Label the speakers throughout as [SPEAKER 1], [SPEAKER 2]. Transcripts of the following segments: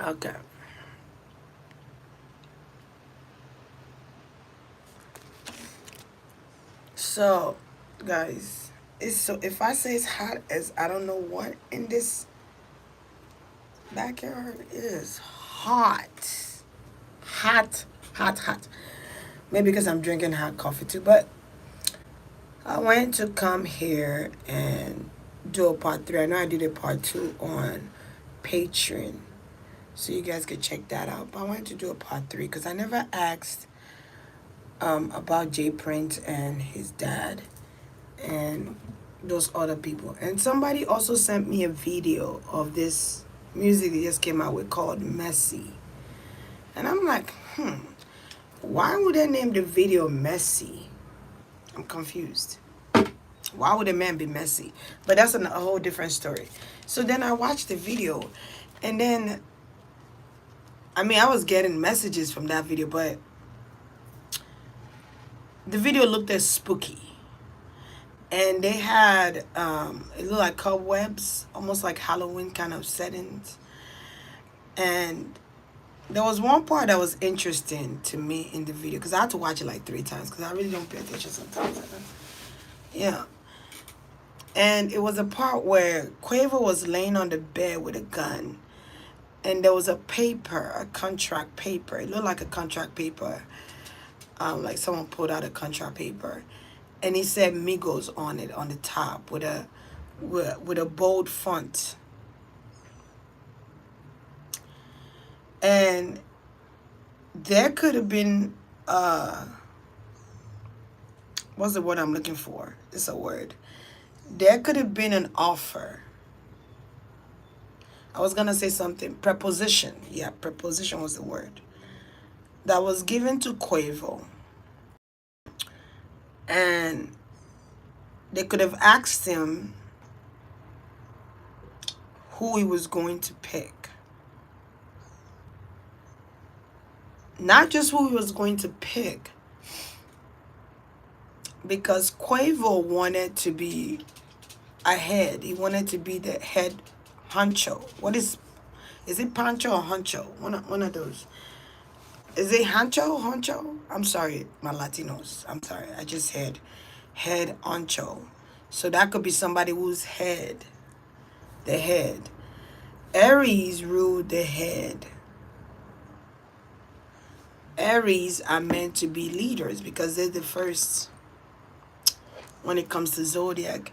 [SPEAKER 1] Okay. So, guys, it's so if I say it's hot as I don't know what in this backyard, it is hot. Hot, hot, hot. Maybe because I'm drinking hot coffee too, but I wanted to come here and do a part three. I know I did a part two on Patreon, so you guys could check that out. But I wanted to do a part three because I never asked about J.Prince and his dad and those other people. And somebody also sent me a video of this music they just came out with called Messy. And I'm like, why would they name the video Messy? I'm confused. Why would a man be messy? But that's a whole different story. So then I watched the video, and then, I mean, I was getting messages from that video, but the video looked as spooky. And they had, it looked like cobwebs, almost like Halloween kind of settings. And there was one part that was interesting to me in the video, because I had to watch it like 3 times, because I really don't pay attention sometimes. Yeah. And it was a part where Quavo was laying on the bed with a gun, and there was a paper, a contract paper. It looked like a contract paper, like someone pulled out a contract paper, and he said Migos on it on the top with a bold font. And there could have been what's the word I'm looking for? It's a word. There could have been an offer. I was gonna say something. Preposition. Yeah, preposition was the word. That was given to Quavo. And they could have asked him who he was going to pick. Not just who he was going to pick, because Quavo wanted to be ahead. He wanted to be the head honcho. Is it Pancho or Honcho? One of those. Is it Hancho? Honcho? I'm sorry, my Latinos. I'm sorry. I just had head honcho. So that could be somebody who's head. The head. Aries ruled the head. Aries are meant to be leaders because they're the first when it comes to zodiac.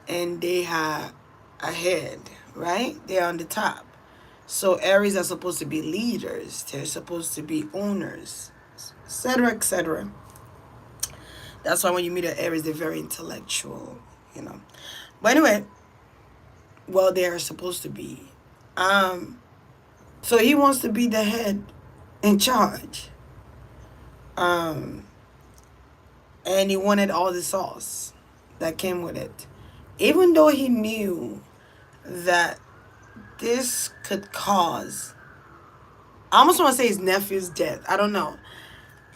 [SPEAKER 1] And they are ahead, right? They're on the top. So Aries are supposed to be leaders. They're supposed to be owners, etc., etc. That's why when you meet an Aries, they're very intellectual. But anyway, well, they are supposed to be. So he wants to be the head in charge. And he wanted all the sauce that came with it. Even though he knew that this could cause, I almost want to say his nephew's death. I don't know.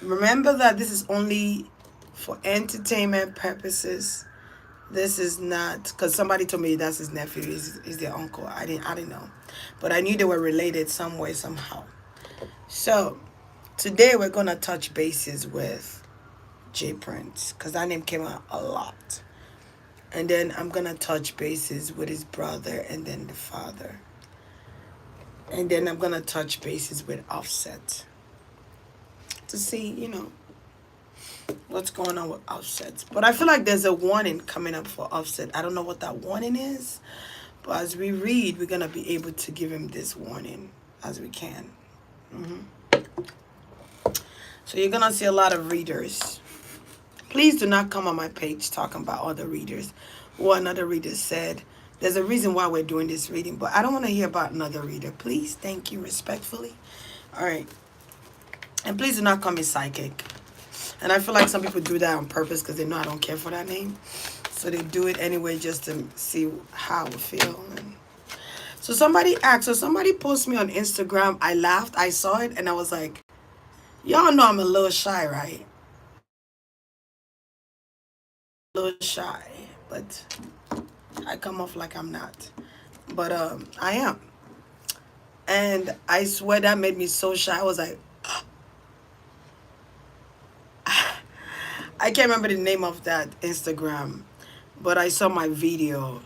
[SPEAKER 1] Remember that this is only for entertainment purposes. This is not, because somebody told me that's his nephew, is their uncle. I didn't know. But I knew they were related some way, somehow. So today we're going to touch bases with J.Prince, because that name came out a lot. And then I'm going to touch bases with his brother and then the father. And then I'm going to touch bases with Offset to see, what's going on with Offset. But I feel like there's a warning coming up for Offset. I don't know what that warning is. But as we read, we're going to be able to give him this warning as we can. So you're going to see a lot of readers. Please do not come on my page talking about other readers. Or another reader said, there's a reason why we're doing this reading, but I don't want to hear about another reader. Please, thank you, respectfully. All right. And please do not call me psychic. And I feel like some people do that on purpose because they know I don't care for that name. So they do it anyway just to see how I feel. So somebody posted me on Instagram. I laughed. I saw it and I was like, y'all know I'm a little shy, right? A little shy, but I come off like I'm not. But I am. And I swear that made me so shy. I was like, I can't remember the name of that Instagram, but I saw my video.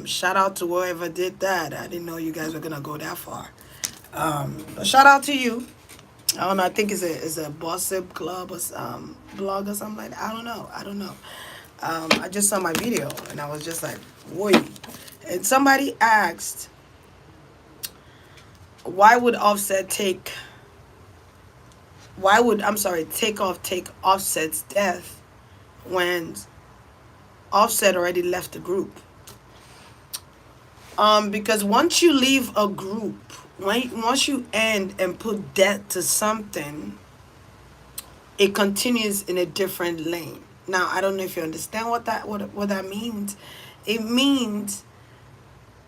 [SPEAKER 1] Shout out to whoever did that. I didn't know you guys were gonna go that far. But shout out to you. I don't know. I think it's a Bossip Club or blog or something like that. I don't know. I don't know. I just saw my video and I was just like, whoa. And somebody asked, why would Offset take? Why would Takeoff take Offset's death when Offset already left the group? Because once you leave a group, once you end and put death to something, it continues in a different lane. Now, I don't know if you understand what that means. It means,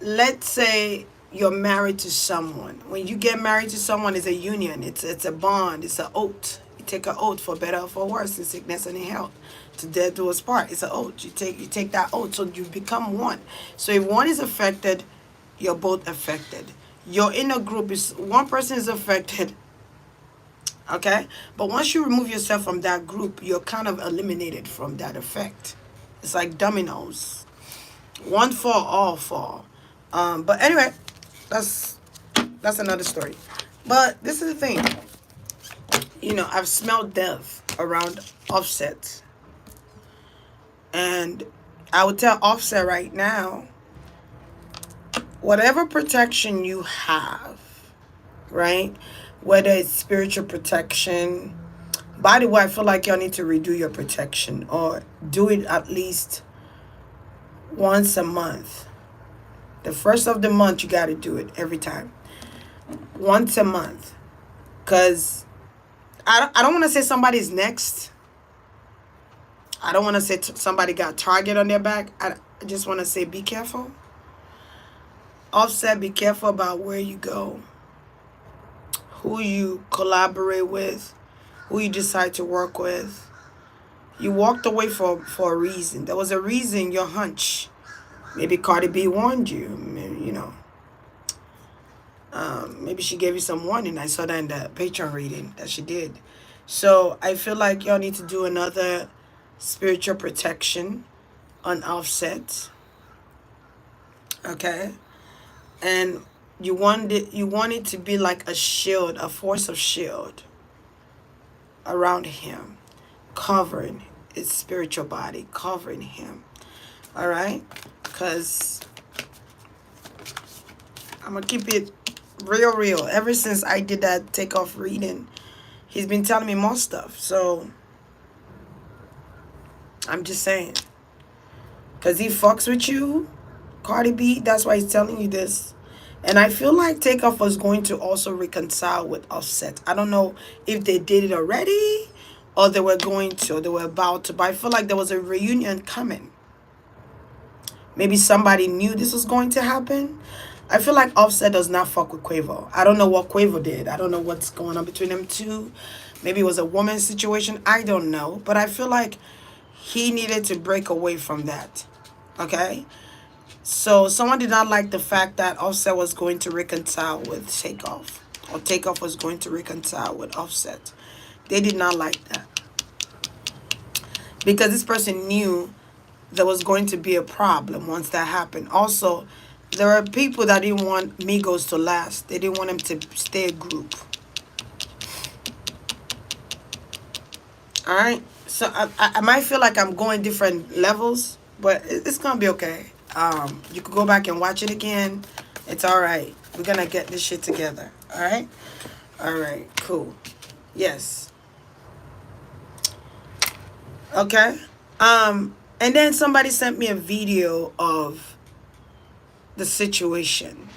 [SPEAKER 1] let's say you're married to someone. When you get married to someone, it's a union. It's a bond. It's an oath. You take an oath for better or for worse, in sickness and in health. To death do us part. It's an oath. You take that oath, so you become one. So if one is affected, you're both affected. You're in a group. Is one person is affected, okay? But once you remove yourself from that group, you're kind of eliminated from that effect. It's like dominoes. One fall, all fall. But anyway, that's that's another story. But this is the thing. I've smelled death around Offset. And I would tell Offset right now, whatever protection you have, right? Whether it's spiritual protection. By the way, I feel like y'all need to redo your protection or do it at least once a month. The first of the month, you got to do it every time. Once a month. Because I don't want to say somebody's next. I don't want to say somebody got target on their back. I just want to say be careful. Offset, be careful about where you go, who you collaborate with, who you decide to work with. You walked away for a reason. There was a reason, your hunch. Maybe Cardi B warned you. Maybe she gave you some warning. I saw that in the Patreon reading that she did. So I feel like y'all need to do another spiritual protection on Offset. Okay? And you want it to be like a shield, a force of shield around him, covering his spiritual body, covering him. All right? Because I'm going to keep it real. Ever since I did that Takeoff reading, he's been telling me more stuff. So I'm just saying. Because he fucks with you, Cardi B. That's why he's telling you this. And I feel like Takeoff was going to also reconcile with Offset. I don't know if they did it already or they were going to, or they were about to. But I feel like there was a reunion coming. Maybe somebody knew this was going to happen. I feel like Offset does not fuck with Quavo. I don't know what Quavo did. I don't know what's going on between them two. Maybe it was a woman's situation. I don't know. But I feel like he needed to break away from that. Okay? So someone did not like the fact that Offset was going to reconcile with Takeoff. Or Takeoff was going to reconcile with Offset. They did not like that. Because this person knew there was going to be a problem once that happened. Also, there are people that didn't want Migos to last. They didn't want them to stay a group. Alright? So I might feel like I'm going different levels, but it's going to be okay. You could go back and watch it again. It's alright. We're going to get this shit together. Alright? Alright, cool. Yes. Okay? And then somebody sent me a video of the situation.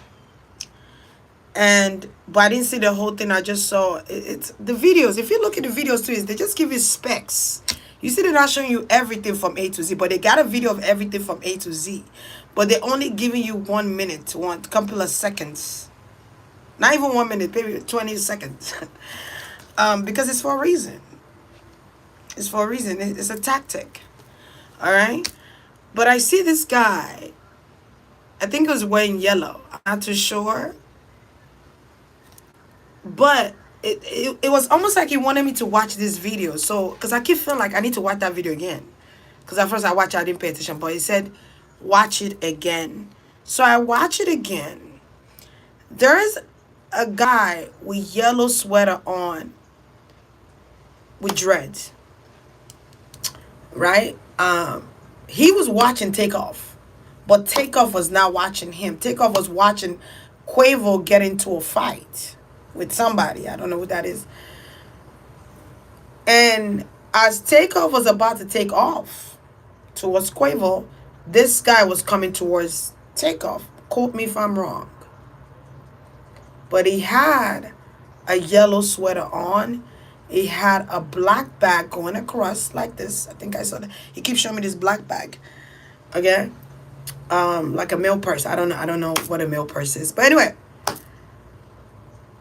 [SPEAKER 1] But I didn't see the whole thing. I just saw it's the videos. If you look at the videos too, they just give you specs. You see, they're not showing you everything from A to Z, but they got a video of everything from A to Z. But they're only giving you 1 minute, one couple of seconds. Not even 1 minute, maybe 20 seconds. Because it's for a reason. It's for a reason. It's a tactic. All right? But I see this guy. I think it was wearing yellow. I'm not too sure. But it was almost like he wanted me to watch this video. So, because I keep feeling like I need to watch that video again. Because at first I watched it, I didn't pay attention. But he said, watch it again. So I watch it again. There is a guy with yellow sweater on with dreads. Right? He was watching Takeoff. But Takeoff was not watching him. Takeoff was watching Quavo get into a fight with somebody. I don't know who that is. And as Takeoff was about to take off towards Quavo, this guy was coming towards Takeoff. Quote me if I'm wrong. But he had a yellow sweater on. He had a black bag going across like this. I think I saw that. He keeps showing me this black bag. Okay? Like a mail purse. I don't know what a mail purse is. But anyway,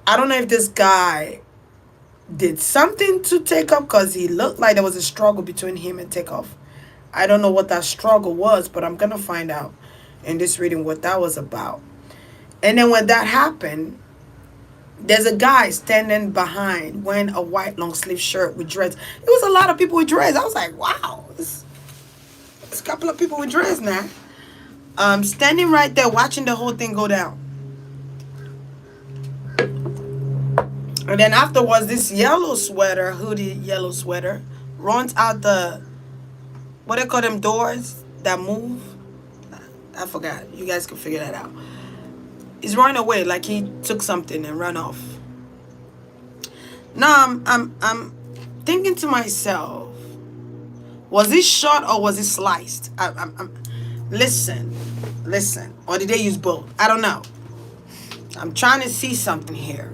[SPEAKER 1] I don't know if this guy did something to Takeoff, because he looked like there was a struggle between him and Takeoff. I don't know what that struggle was, but I'm gonna find out in this reading what that was about. And then when that happened, there's a guy standing behind wearing a white long sleeve shirt with dreads. It was a lot of people with dreads. I was like, wow, there's a couple of people with dreads now. Standing right there watching the whole thing go down. And then afterwards, this yellow sweater, hoodie yellow sweater, runs out the, what they call them doors that move? I forgot. You guys can figure that out. He's running away like he took something and ran off. Now I'm thinking to myself, was it shot or was it sliced? Listen, or did they use both? I don't know. I'm trying to see something here.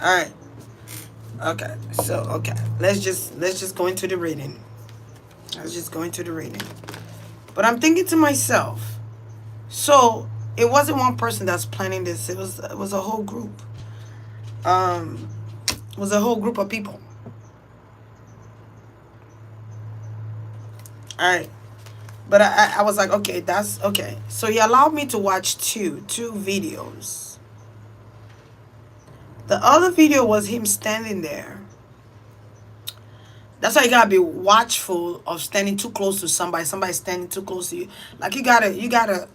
[SPEAKER 1] All right. Okay. So okay, let's just go into the reading. But I'm thinking to myself, so it wasn't one person that's planning this. It was a whole group. It was a whole group of people. All right. But I was like, okay, that's okay. So he allowed me to watch two videos. The other video was him standing there. That's why you gotta be watchful of standing too close to somebody. Somebody standing too close to you. Like you gotta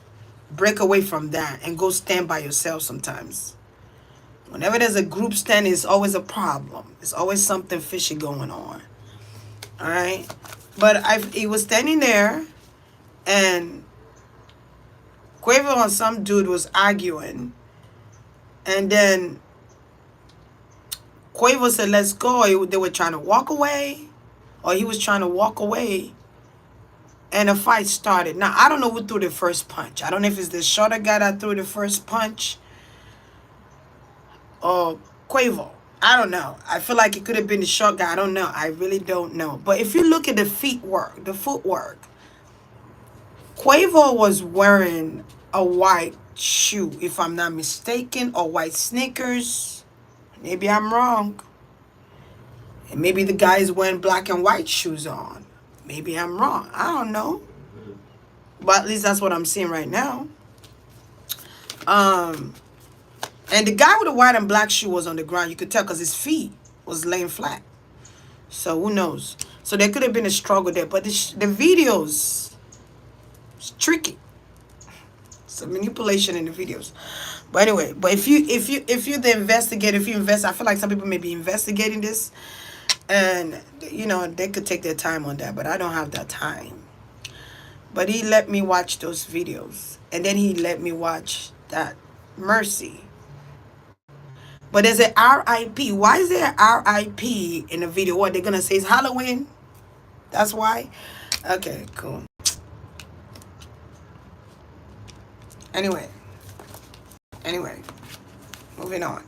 [SPEAKER 1] break away from that and go stand by yourself sometimes. Whenever there's a group standing, it's always a problem. It's always something fishy going on. Alright? But he was standing there, and Quavo and some dude was arguing, and then Quavo said, let's go. They were trying to walk away, or he was trying to walk away, and a fight started. Now, I don't know who threw the first punch. I don't know if it's the shorter guy that threw the first punch or Quavo. I don't know. I feel like it could have been the short guy. I don't know. I really don't know. But if you look at the footwork, Quavo was wearing a white shoe, if I'm not mistaken, or white sneakers. Maybe I'm wrong. And maybe the guy is wearing black and white shoes on. Maybe I'm wrong. I don't know. But at least that's what I'm seeing right now. And the guy with the white and black shoe was on the ground. You could tell because his feet was laying flat. So who knows? So there could have been a struggle there. But the videos, it's tricky. It's a manipulation in the videos. But anyway, but if you the investigator, if you invest, I feel like some people may be investigating this, and you know they could take their time on that, but I don't have that time. But he let me watch those videos, and then he let me watch that Mercy. But there's an R.I.P. Why is there an R.I.P. in the video? What they're gonna say is Halloween? That's why. Okay, cool. Anyway, moving on.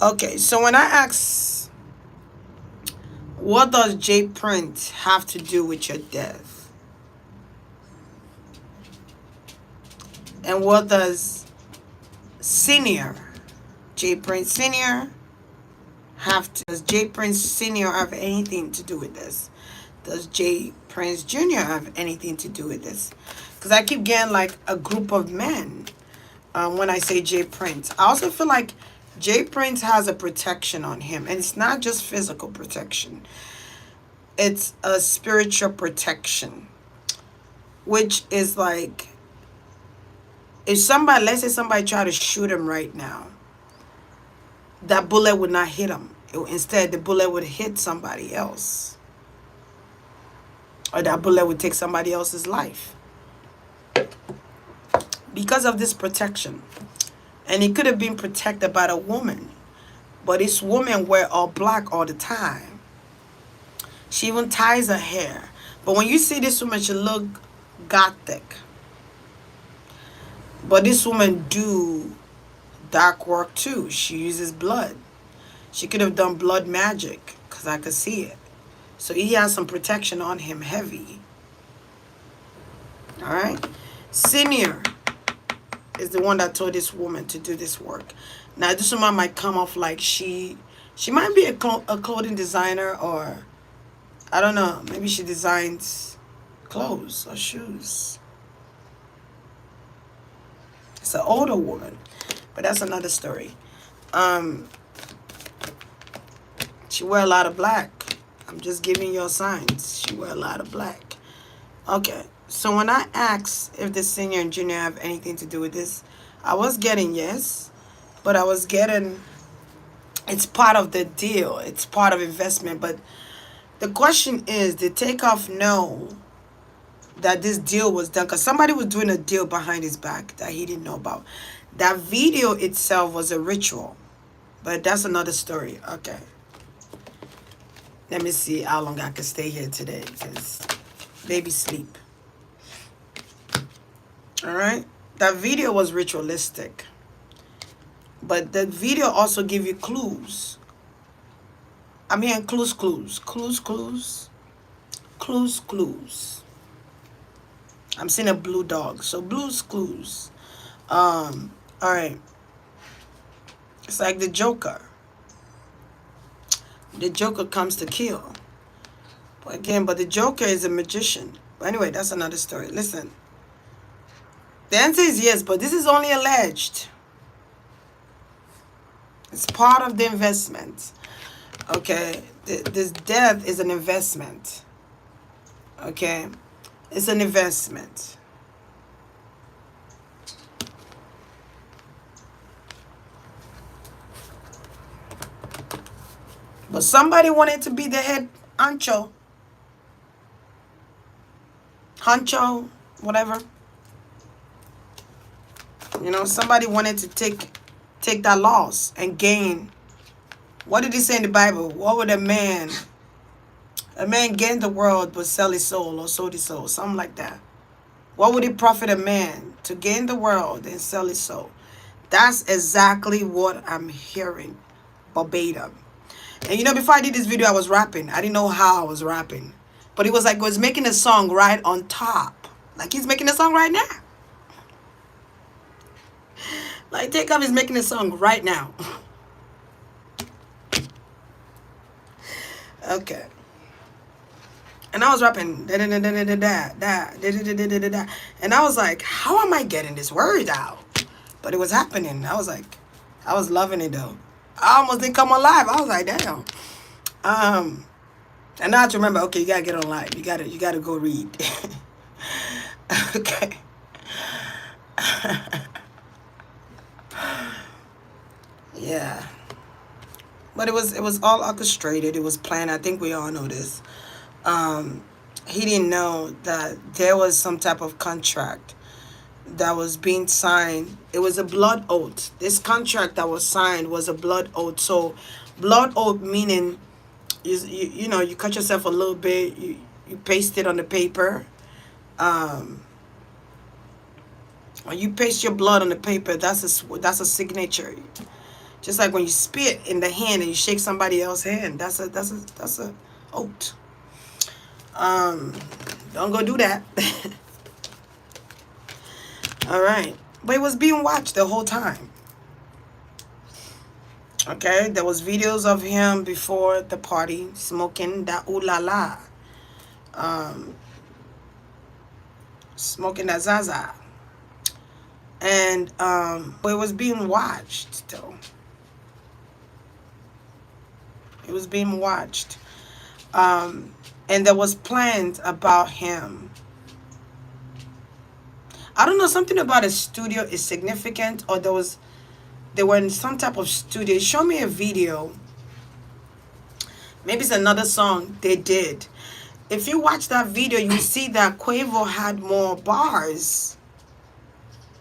[SPEAKER 1] Okay, so when I ask, what does J.Prince have to do with your death? And what does J.Prince Senior does J.Prince Senior have anything to do with this? Does J.Prince Jr. have anything to do with this? Because I keep getting like a group of men When I say J.Prince, I also feel like J.Prince has a protection on him, and it's not just physical protection. It's a spiritual protection, which is like, if somebody, let's say somebody try to shoot him right now, that bullet would not hit him. Instead, the bullet would hit somebody else, or that bullet would take somebody else's life because of this protection. And he could have been protected by a woman, but this woman wear all black all the time. She even ties her hair. But when you see this woman, she look gothic. But this woman do dark work too. She uses blood. She could have done blood magic, because I could see it. So he has some protection on him, heavy. All right. Senior is the one that told this woman to do this work. Now, this woman might come off like she might be a clothing designer, or I don't know. Maybe she designs clothes or shoes. It's an older woman, but that's another story. She wear a lot of black. I'm just giving you signs. She wear a lot of black. Okay, so when I asked if the senior and junior have anything to do with this, I was getting yes, but I was getting it's part of the deal. It's part of investment. But the question is, did Takeoff know that this deal was done? Because somebody was doing a deal behind his back that he didn't know about. That video itself was a ritual, but that's another story. Okay. Let me see how long I can stay here today, because baby sleep. All right. That video was ritualistic, but the video also give you clues. I'm hearing clues. I'm seeing a blue dog, so clues. All right. It's like the Joker. The Joker comes to kill. But the Joker is a magician. But anyway, that's another story. Listen. The answer is yes, but this is only alleged. It's part of the investment. Okay? This death is an investment. Okay? It's an investment. But somebody wanted to be the head honcho. Honcho, whatever. You know, somebody wanted to take that loss and gain. What did he say in the Bible? What would a man gain the world but sell his soul, or sold his soul? Something like that. What would it profit a man to gain the world and sell his soul? That's exactly what I'm hearing verbatim. And you know, before I did this video, I was rapping. I didn't know how I was rapping. But it was like, was making a song right on top. Like he's making a song right now. Like Takeoff is making a song right now. Okay. And I was rapping. And I was like, how am I getting this word out? But it was happening. I was like, I was loving it though. I almost didn't come on live. I was like, damn. And now I have to remember, okay, you gotta get on live. You gotta go read. Okay. Yeah. But it was all orchestrated. It was planned. I think we all know this. He didn't know that there was some type of contract that was being signed. It was a blood oath. This contract that was signed was a blood oath. So blood oath meaning you know, you cut yourself a little bit, you paste it on the paper. When you paste your blood on the paper, that's a signature. Just like when you spit in the hand and you shake somebody else's hand, that's a oath. Don't go do that. All right. But it was being watched the whole time. Okay, there was videos of him before the party smoking that ooh la la. Smoking that zaza. And it was being watched though. It was being watched. And there was plans about him. I don't know, something about a studio is significant, or they were in some type of studio. Show me a video. Maybe it's another song they did. If you watch that video, you see that Quavo had more bars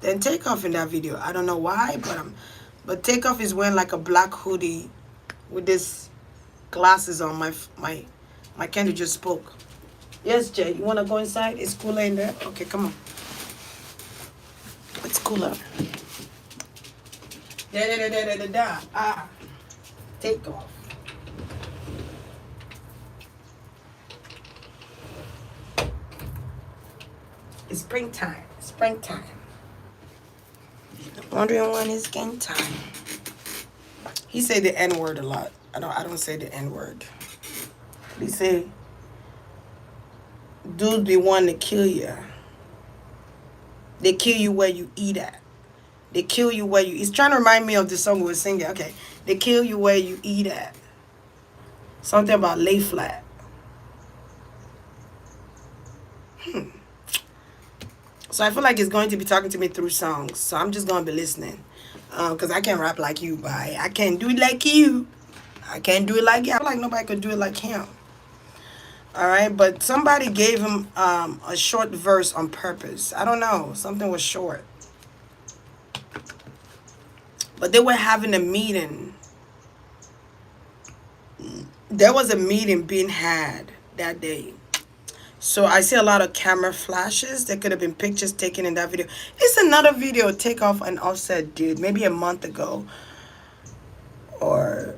[SPEAKER 1] than Takeoff in that video. I don't know why, but Takeoff is wearing like a black hoodie with this glasses on. My candle just spoke. Yes, Jay, you want to go inside? It's cooler in there? Okay, come on. It's cooler. Ah, Takeoff. It's springtime. Springtime. Wondering when it's game time. He say the N word a lot. I don't say the N word. He say, dudes be wanting to kill you. They kill you where you eat at. They kill you where you... He's trying to remind me of the song we were singing. Okay. They kill you where you eat at. Something about lay flat. So I feel like it's going to be talking to me through songs. So I'm just going to be listening. Because I can't rap like you, but I can't do it like you. I can't do it like you. I feel like nobody could do it like him. Alright, but somebody gave him a short verse on purpose. I don't know. Something was short. But they were having a meeting. There was a meeting being had that day. So I see a lot of camera flashes. There could have been pictures taken in that video. It's another video Takeoff and Offset did maybe a month ago. Or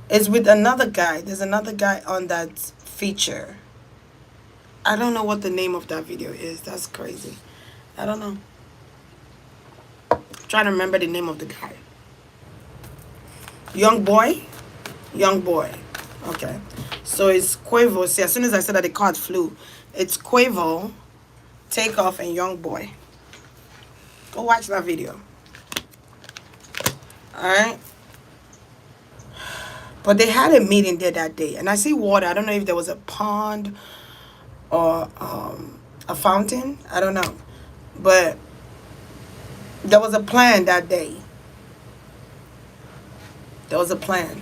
[SPEAKER 1] it's with another guy. There's another guy on that feature. I don't know what the name of that video is. That's crazy. I don't know. I'm trying to remember the name of the guy. Young Boy? Young Boy. Okay. So it's Quavo. See, as soon as I said that, the card flew. It's Quavo, Takeoff, and Young Boy. Go watch that video. Alright? But they had a meeting there that day. And I see water. I don't know if there was a pond or a fountain. I don't know. But there was a plan that day. There was a plan.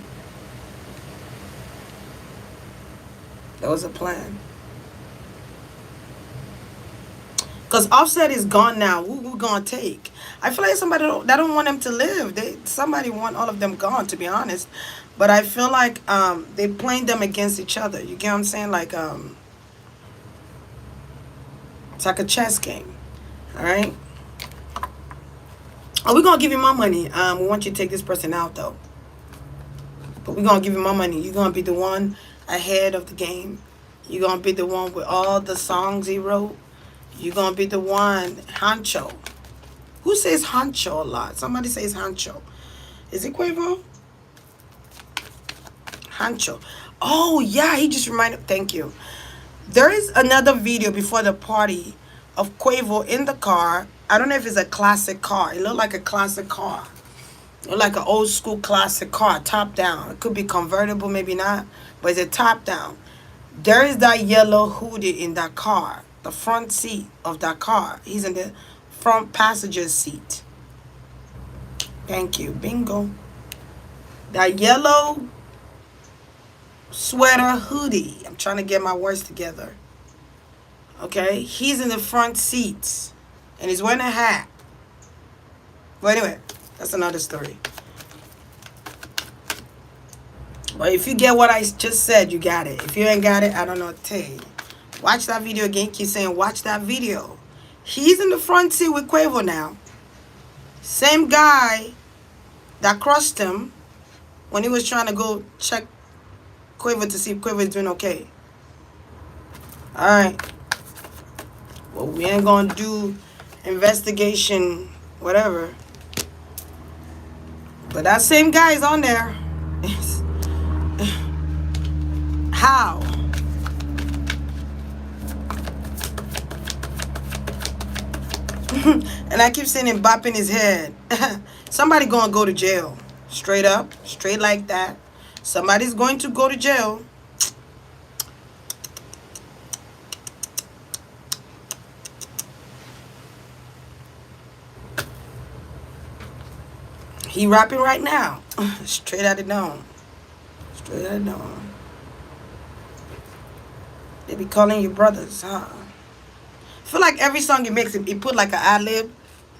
[SPEAKER 1] There was a plan. Because Offset is gone now. Who gonna take? I feel like somebody that don't want them to live. Somebody want all of them gone, to be honest. But I feel like they playing them against each other. You get what I'm saying? Like it's like a chess game. Alright? Oh, we're gonna give you my money. We want you to take this person out though. But we're gonna give you my money. You're gonna be the one ahead of the game. You're gonna be the one with all the songs he wrote. You're gonna be the one Hancho. Who says Hancho a lot? Somebody says Hancho. Is it Quavo? Hancho. Oh yeah, he just reminded. Thank you. There is another video before the party of Quavo in the car. I don't know if it's a classic car. It looked like a classic car. It looked like an old school classic car, top down. It could be convertible, maybe not, but it's a top down. There is that yellow hoodie in that car, the front seat of that car. He's in the front passenger seat. Thank you. Bingo. That yellow sweater hoodie. I'm trying to get my words together. Okay? He's in the front seats. And he's wearing a hat. But anyway, that's another story. But if you get what I just said, you got it. If you ain't got it, I don't know what to tell you. Watch that video again. Keep saying, watch that video. He's in the front seat with Quavo now. Same guy that crushed him when he was trying to go check Quavo to see if Quavo is doing okay. Alright. Well, we ain't gonna do investigation, whatever. But that same guy is on there. How? And I keep seeing him bopping his head. Somebody gonna go to jail. Straight up. Straight like that. Somebody's going to go to jail. He rapping right now. Straight out of dome. Straight out of dome. They be calling you brothers, huh? I feel like every song he makes, he put like an ad-lib.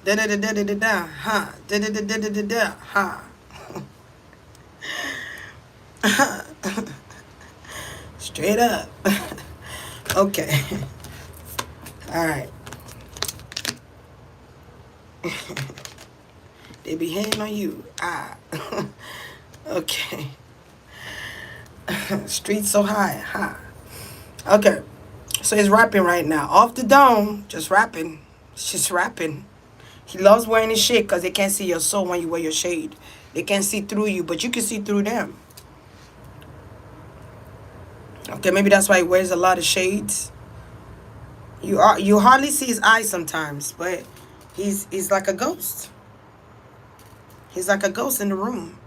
[SPEAKER 1] Da da da da da da da, huh? Da da da da da da da, huh? Straight up. Okay. All right. They be hating on you. Ah. Okay. Street so high, huh? Okay. So he's rapping right now. Off the dome, just rapping. Just rapping. He loves wearing his shade because they can't see your soul when you wear your shade. They can't see through you, but you can see through them. Okay, maybe that's why he wears a lot of shades. You hardly see his eyes sometimes, but he's like a ghost. He's like a ghost in the room.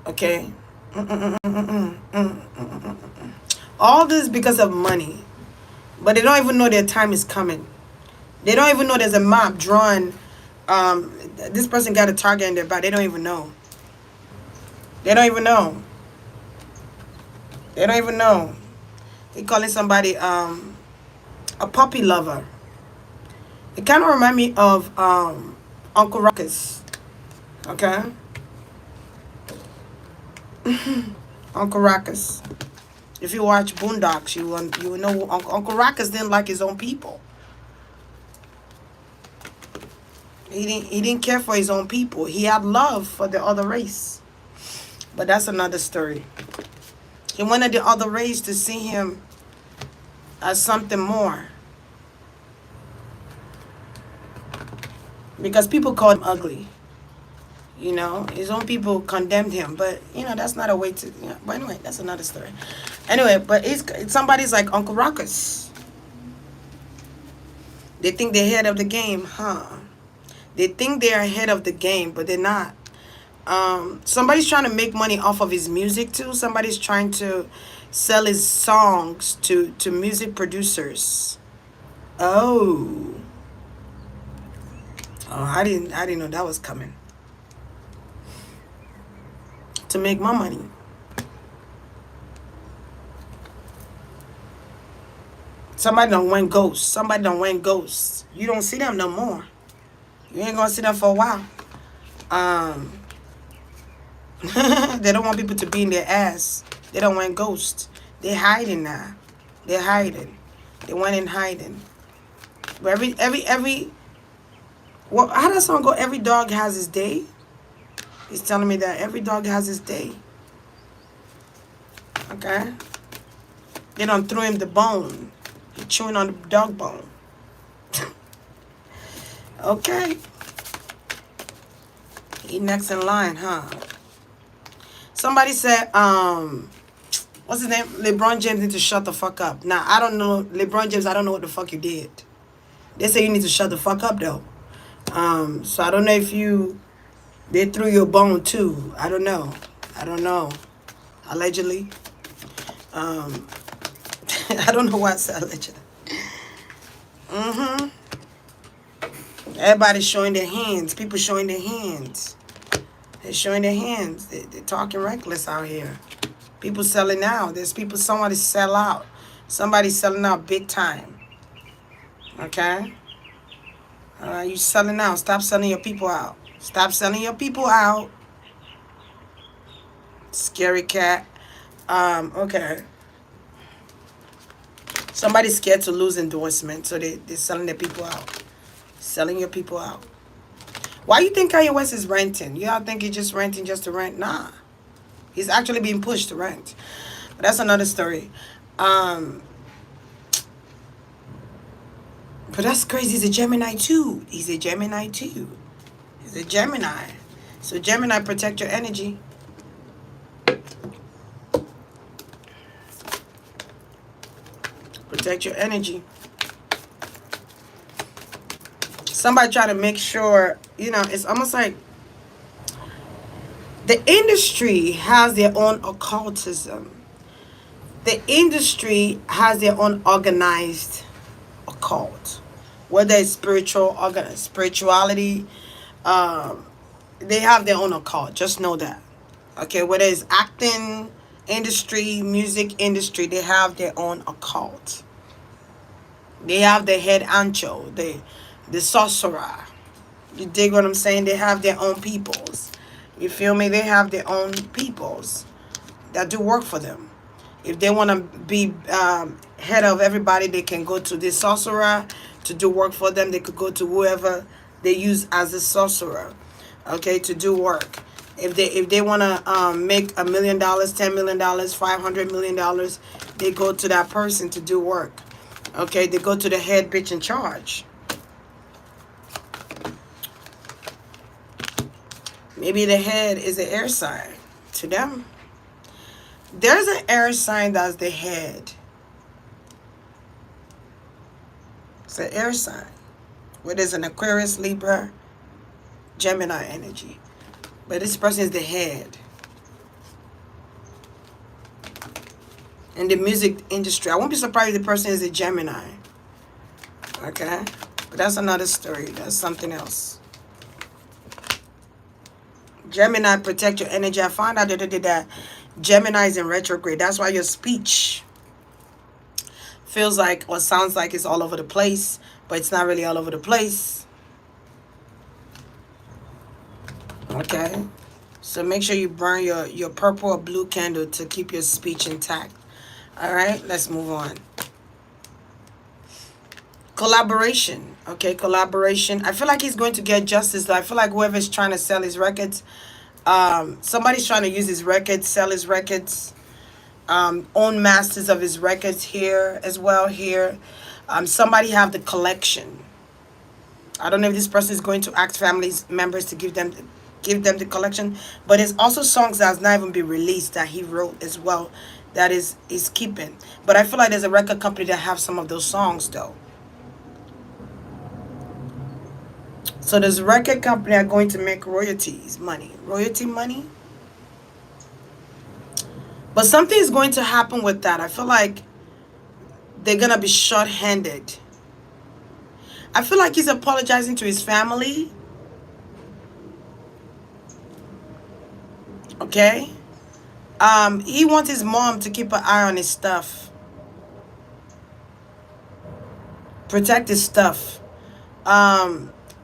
[SPEAKER 1] Okay. All this because of money. But they don't even know their time is coming. They don't even know there's a map drawn. This person got a target in their back. They don't even know. They don't even know. They don't even know. They calling somebody a puppy lover. It kind of remind me of Uncle Ruckus. Okay? Uncle Ruckus. If you watch Boondocks, you will know Uncle Ruckus didn't like his own people. He didn't care for his own people. He had love for the other race. But that's another story. He wanted the other race to see him as something more. Because people called him ugly. You know, his own people condemned him. But, you know, that's not a way to... You know, but anyway, that's another story. Anyway, but somebody's like Uncle Ruckus. They think they're ahead of the game, huh? They think they're ahead of the game, but they're not. Somebody's trying to make money off of his music, too. Somebody's trying to sell his songs to music producers. Oh. Oh, I didn't know that was coming. To make my money. Somebody done went ghost. Somebody done went ghost. You don't see them no more. You ain't gonna see them for a while. They don't want people to be in their ass. They don't want ghosts. They hiding now. They're hiding. They went in hiding. But every well, how does that song go? Every dog has his day. He's telling me that every dog has his day. Okay? They done threw him the bone. He chewing on the dog bone. Okay. He next in line, huh? Somebody said, what's his name? LeBron James need to shut the fuck up. Now, I don't know. LeBron James, I don't know what the fuck you did. They say you need to shut the fuck up, though. So I don't know if they threw your bone, too. I don't know. I don't know. Allegedly. I don't know why I said allegedly. Everybody's showing their hands. People showing their hands. They're showing their hands. They're talking reckless out here. People selling out. There's people, somebody sell out. Somebody's selling out big time. Okay? You selling out. Stop selling your people out. Stop selling your people out. Scary cat. Okay. Somebody's scared to lose endorsement, so they're selling their people out. Selling your people out. Why you think Kanye West is renting? You don't think he's just renting just to rent? Nah. He's actually being pushed to rent. But that's another story. But that's crazy. He's a Gemini too. He's a Gemini too. He's a Gemini. So Gemini, protect your energy. Protect your energy. somebody try to make sure, it's almost like the industry has their own occultism. The industry has their own organized occult, whether it's spirituality, um, they have their own occult. Just know that. Okay, whether it's acting industry, music industry, they have their own occult. They have the head ancho, the sorcerer. You dig what I'm saying? They have their own peoples. You feel me? They have their own peoples that do work for them. If they want to be head of everybody, they can go to this sorcerer to do work for them. They could go to whoever they use as a sorcerer, okay, to do work. If they want to make $1 million, $10 million, $500 million, they go to that person to do work. Okay, they go to the head bitch in charge. Maybe the head is an air sign to them. There's an air sign that's the head. It's an air sign. Where there's an Aquarius, Libra, Gemini energy. But this person is the head. In the music industry. I won't be surprised if the person is a Gemini. Okay? But that's another story. That's something else. Gemini, protect your energy. I found out that Gemini is in retrograde. That's why your speech feels like or sounds like it's all over the place, but it's not really all over the place. Okay? So make sure you burn your purple or blue candle to keep your speech intact. All right? Let's move on. Collaboration. Okay, collaboration. I feel like he's going to get justice, though. I feel like whoever's trying to sell his records, somebody's trying to use his records, sell his records, own masters of his records here as well here. Somebody have the collection. I don't know if this person is going to ask family members to give them the collection, but there's also songs that has not even been released that he wrote as well that is keeping. But I feel like there's a record company that have some of those songs though. So this record company are going to make royalty money. But something is going to happen with that. I feel like they're going to be short-handed. I feel like he's apologizing to his family. Okay? He wants his mom to keep an eye on his stuff. Protect his stuff.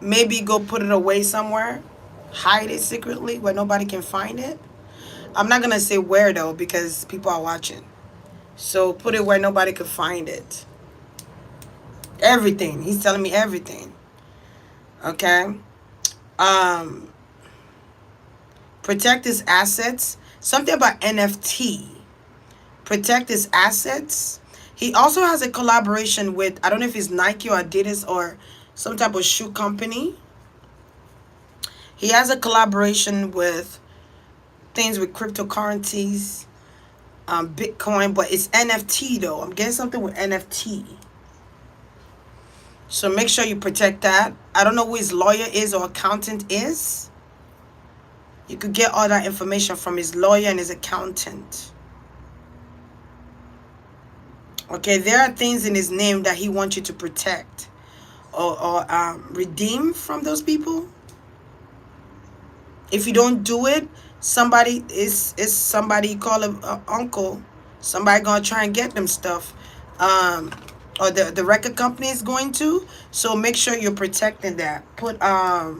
[SPEAKER 1] Maybe go put it away somewhere. Hide it secretly where nobody can find it. I'm not going to say where, though, because people are watching. So put it where nobody could find it. Everything. He's telling me everything. Okay? Protect his assets. Something about NFT. Protect his assets. He also has a collaboration with, I don't know if it's Nike or Adidas or some type of shoe company. He has a collaboration with things with cryptocurrencies, Bitcoin, but it's NFT though. I'm getting something with NFT. So make sure you protect that. I don't know who his lawyer is or accountant is. You could get all that information from his lawyer and his accountant. Okay, there are things in his name that he wants you to protect or redeem from those people. If you don't do it, somebody is somebody you call him uncle. Somebody gonna try and get them stuff, or the record company is going to. So make sure you're protecting that. Put I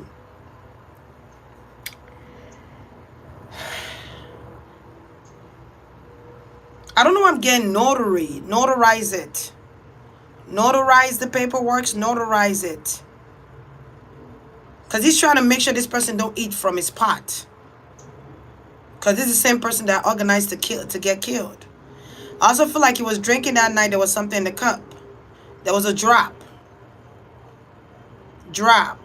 [SPEAKER 1] don't know. I'm getting notary. Notarize it. Notarize the paperwork. Notarize it. Because he's trying to make sure this person don't eat from his pot. Because this is the same person that organized to get killed. I also feel like he was drinking that night. There was something in the cup. There was a drop. Drop.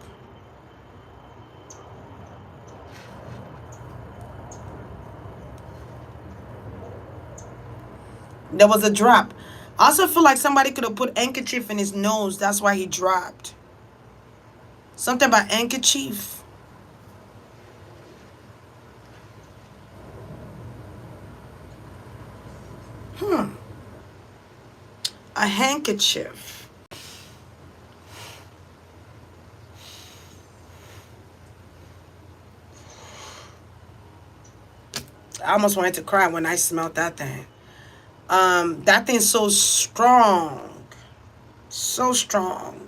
[SPEAKER 1] There was a drop. I also feel like somebody could have put handkerchief in his nose. That's why he dropped. Something about handkerchief. A handkerchief. I almost wanted to cry when I smelled that thing. That thing's so strong. So strong.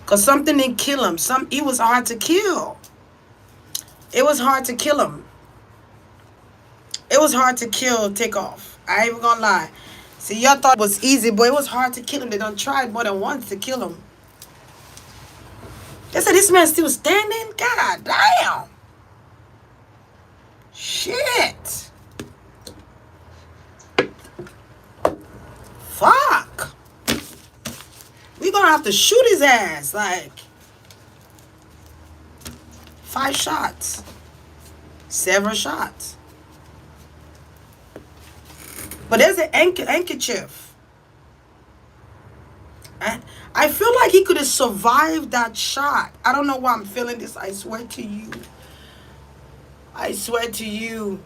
[SPEAKER 1] Cause something didn't kill him. It was hard to kill. It was hard to kill him. It was hard to kill Takeoff. I ain't even gonna lie. See, y'all thought it was easy, but it was hard to kill him. They done tried more than once to kill him. They said this man's still standing? God damn. Shit. Fuck. We gonna have to shoot his ass. Like, 5 shots. Several shots. But there's an handkerchief. I feel like he could have survived that shot. I don't know why I'm feeling this. I swear to you. I swear to you.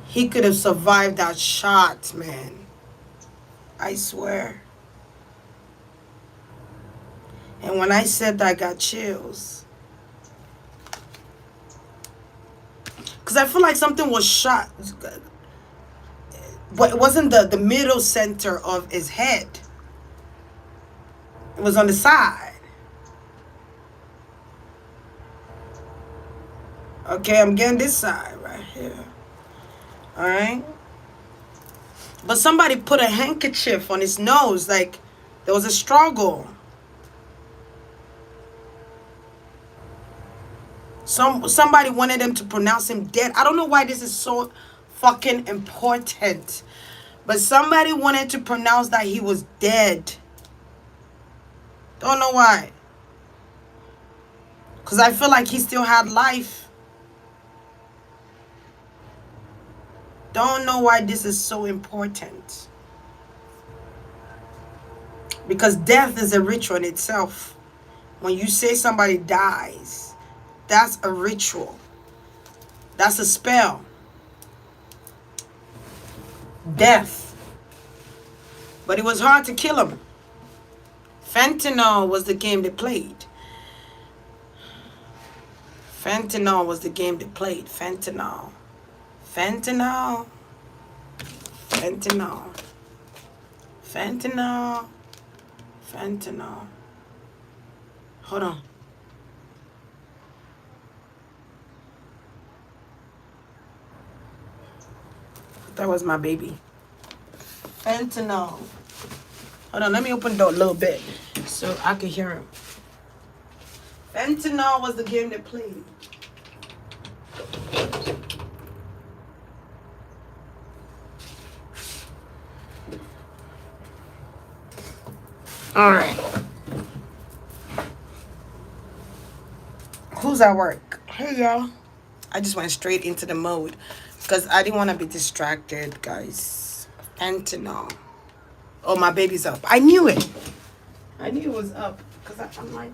[SPEAKER 1] He could have survived that shot, man. I swear. And when I said that, I got chills. Because I feel like something was shot. But it wasn't the middle center of his head. It was on the side. Okay, I'm getting this side right here. Alright? But somebody put a handkerchief on his nose. Like, there was a struggle. Somebody wanted him to pronounce him dead. I don't know why this is so fucking important. But somebody wanted to pronounce that he was dead. Don't know why. Because I feel like he still had life. Don't know why this is so important. Because death is a ritual in itself. When you say somebody dies, that's a ritual. That's a spell. Death. But it was hard to kill him. Fentanyl was the game they played. Fentanyl was the game they played. Fentanyl. Fentanyl. Fentanyl. Fentanyl. Fentanyl. Hold on. That was my baby. Fentanyl. Hold on, let me open the door a little bit so I can hear him. Fentanyl was the game they played. Alright. Who's at work? Hey, y'all. I just went straight into the mode because I didn't want to be distracted, guys. Fentanyl. Oh, my baby's up. I knew it. I knew it was up because I'm like...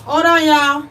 [SPEAKER 1] Hold on, y'all.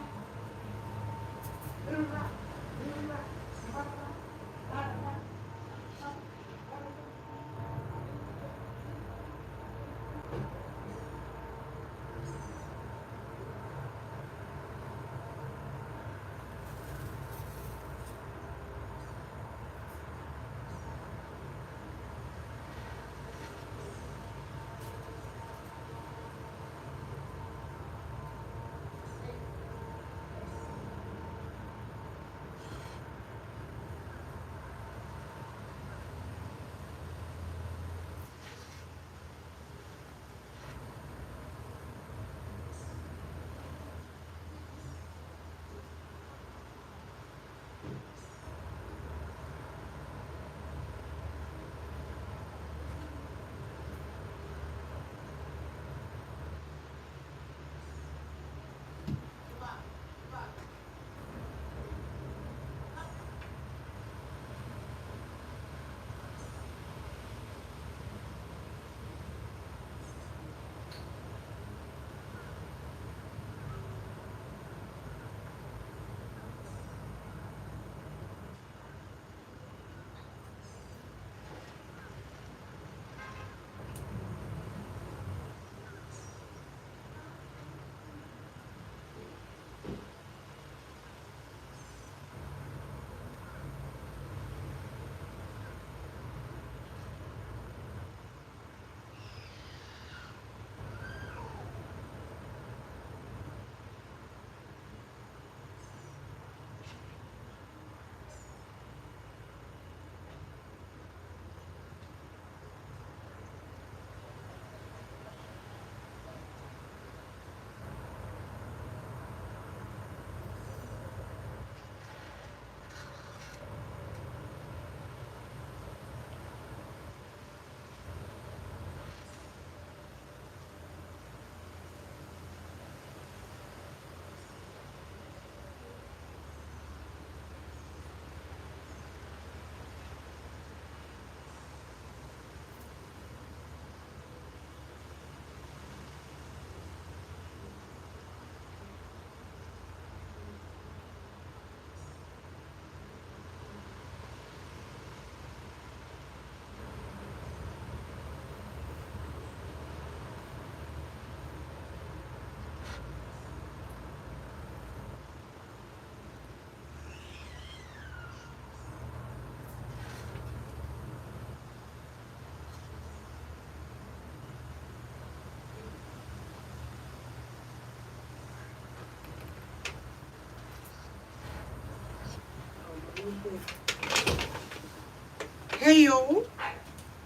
[SPEAKER 1] Hey, yo.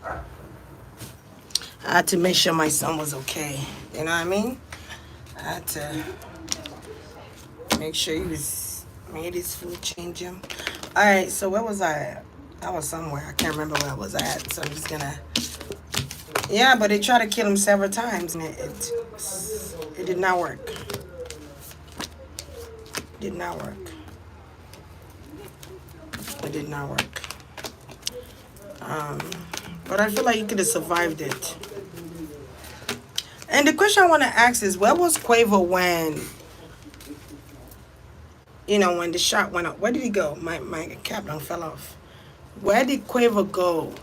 [SPEAKER 1] I had to make sure my son was okay. You know what I mean? I had to make sure he was made his food change him. All right, so where was I at? I was somewhere. I can't remember where I was at. So I'm just gonna. Yeah, but they tried to kill him several times, and it did not work. Did not work. It did not work. But I feel like he could have survived it. And the question I want to ask is, where was Quavo when, when the shot went up? Where did he go? My cap done fell off. Where did Quavo go?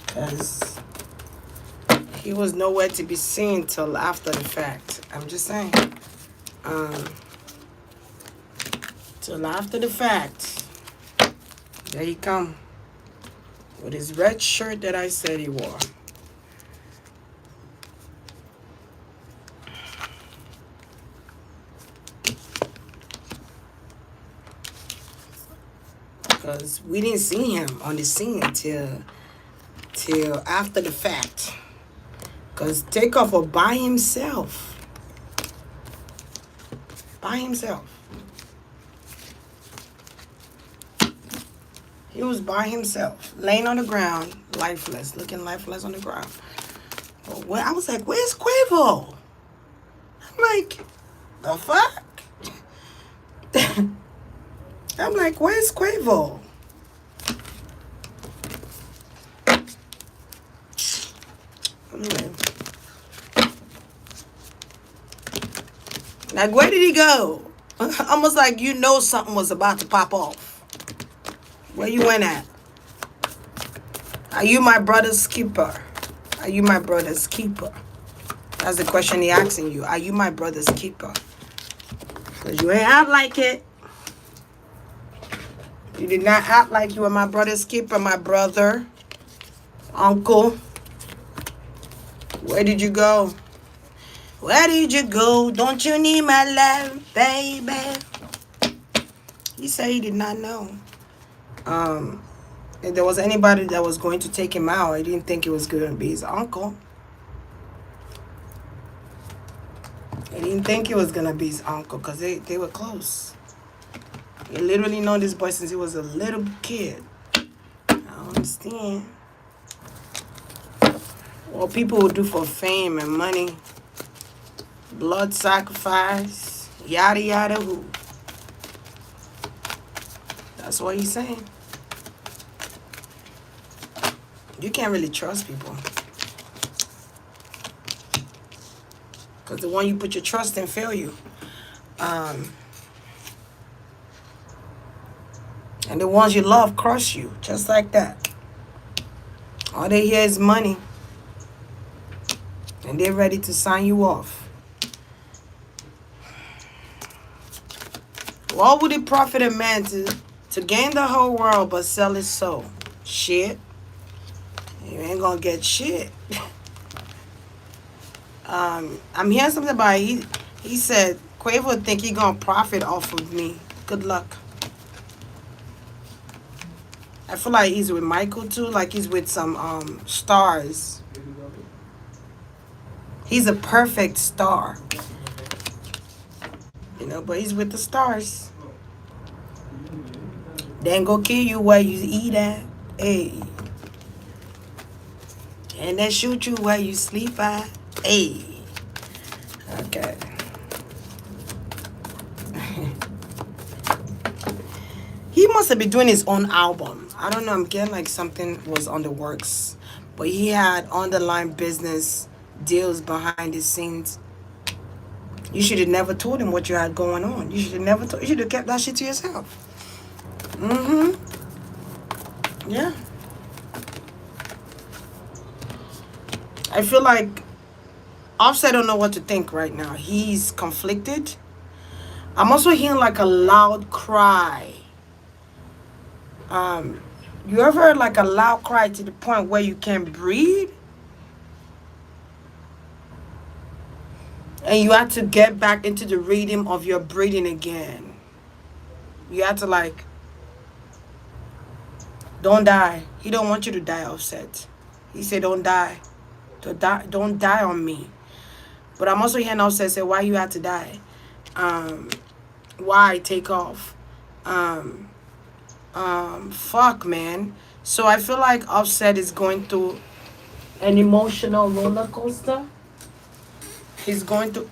[SPEAKER 1] Because he was nowhere to be seen till after the fact. I'm just saying. Till after the fact. There he come. With his red shirt that I said he wore. Because we didn't see him on the scene till after the fact. Because Takeoff was by himself. By himself. He was by himself, laying on the ground, lifeless, looking lifeless on the ground. But when I was like, where's Quavo? I'm like, the fuck? I'm like, where's Quavo? Like, where did he go? Almost like you know something was about to pop off. Where you went at? Are you my brother's keeper? Are you my brother's keeper? That's the question he asking you. Are you my brother's keeper? Because you ain't act like it. You did not act like you were my brother's keeper, my brother, uncle. Where did you go? Where did you go? Don't you need my love, baby? He said he did not know. If there was anybody that was going to take him out, he didn't think it was going to be his uncle. He didn't think it was going to be his uncle because they were close. He literally known this boy since he was a little kid. I don't understand. What people will do for fame and money, blood sacrifice, yada yada who. That's what he's saying. You can't really trust people. Because the one you put your trust in fail you. And the ones you love crush you. Just like that. All they hear is money. And they're ready to sign you off. What would it profit a man to gain the whole world but sell his soul? Shit. You ain't gonna get shit. I'm hearing something about he said Quavo think he gonna profit off of me. Good luck. I feel like he's with Michael too, like he's with some stars. He's a perfect star. You know, but he's with the stars. They ain't gonna kill you where you eat at. Hey. And they shoot you where you sleep at. Hey. Okay. He must have been doing his own album. I don't know. I'm getting like something was on the works. But he had underlying business deals behind the scenes. You should have never told him what you had going on. You should have never told. You should have kept that shit to yourself. Yeah. I feel like Offset don't know what to think right now. He's conflicted. I'm also hearing like a loud cry. You ever heard like a loud cry to the point where you can't breathe? And you have to get back into the rhythm of your breathing again. You have to like, don't die. He don't want you to die, Offset. He said, don't die. Don't die on me. But I'm also hearing Offset say, why you have to die? Why Takeoff? Fuck, man. So I feel like Offset is going through an emotional roller coaster. He's going to.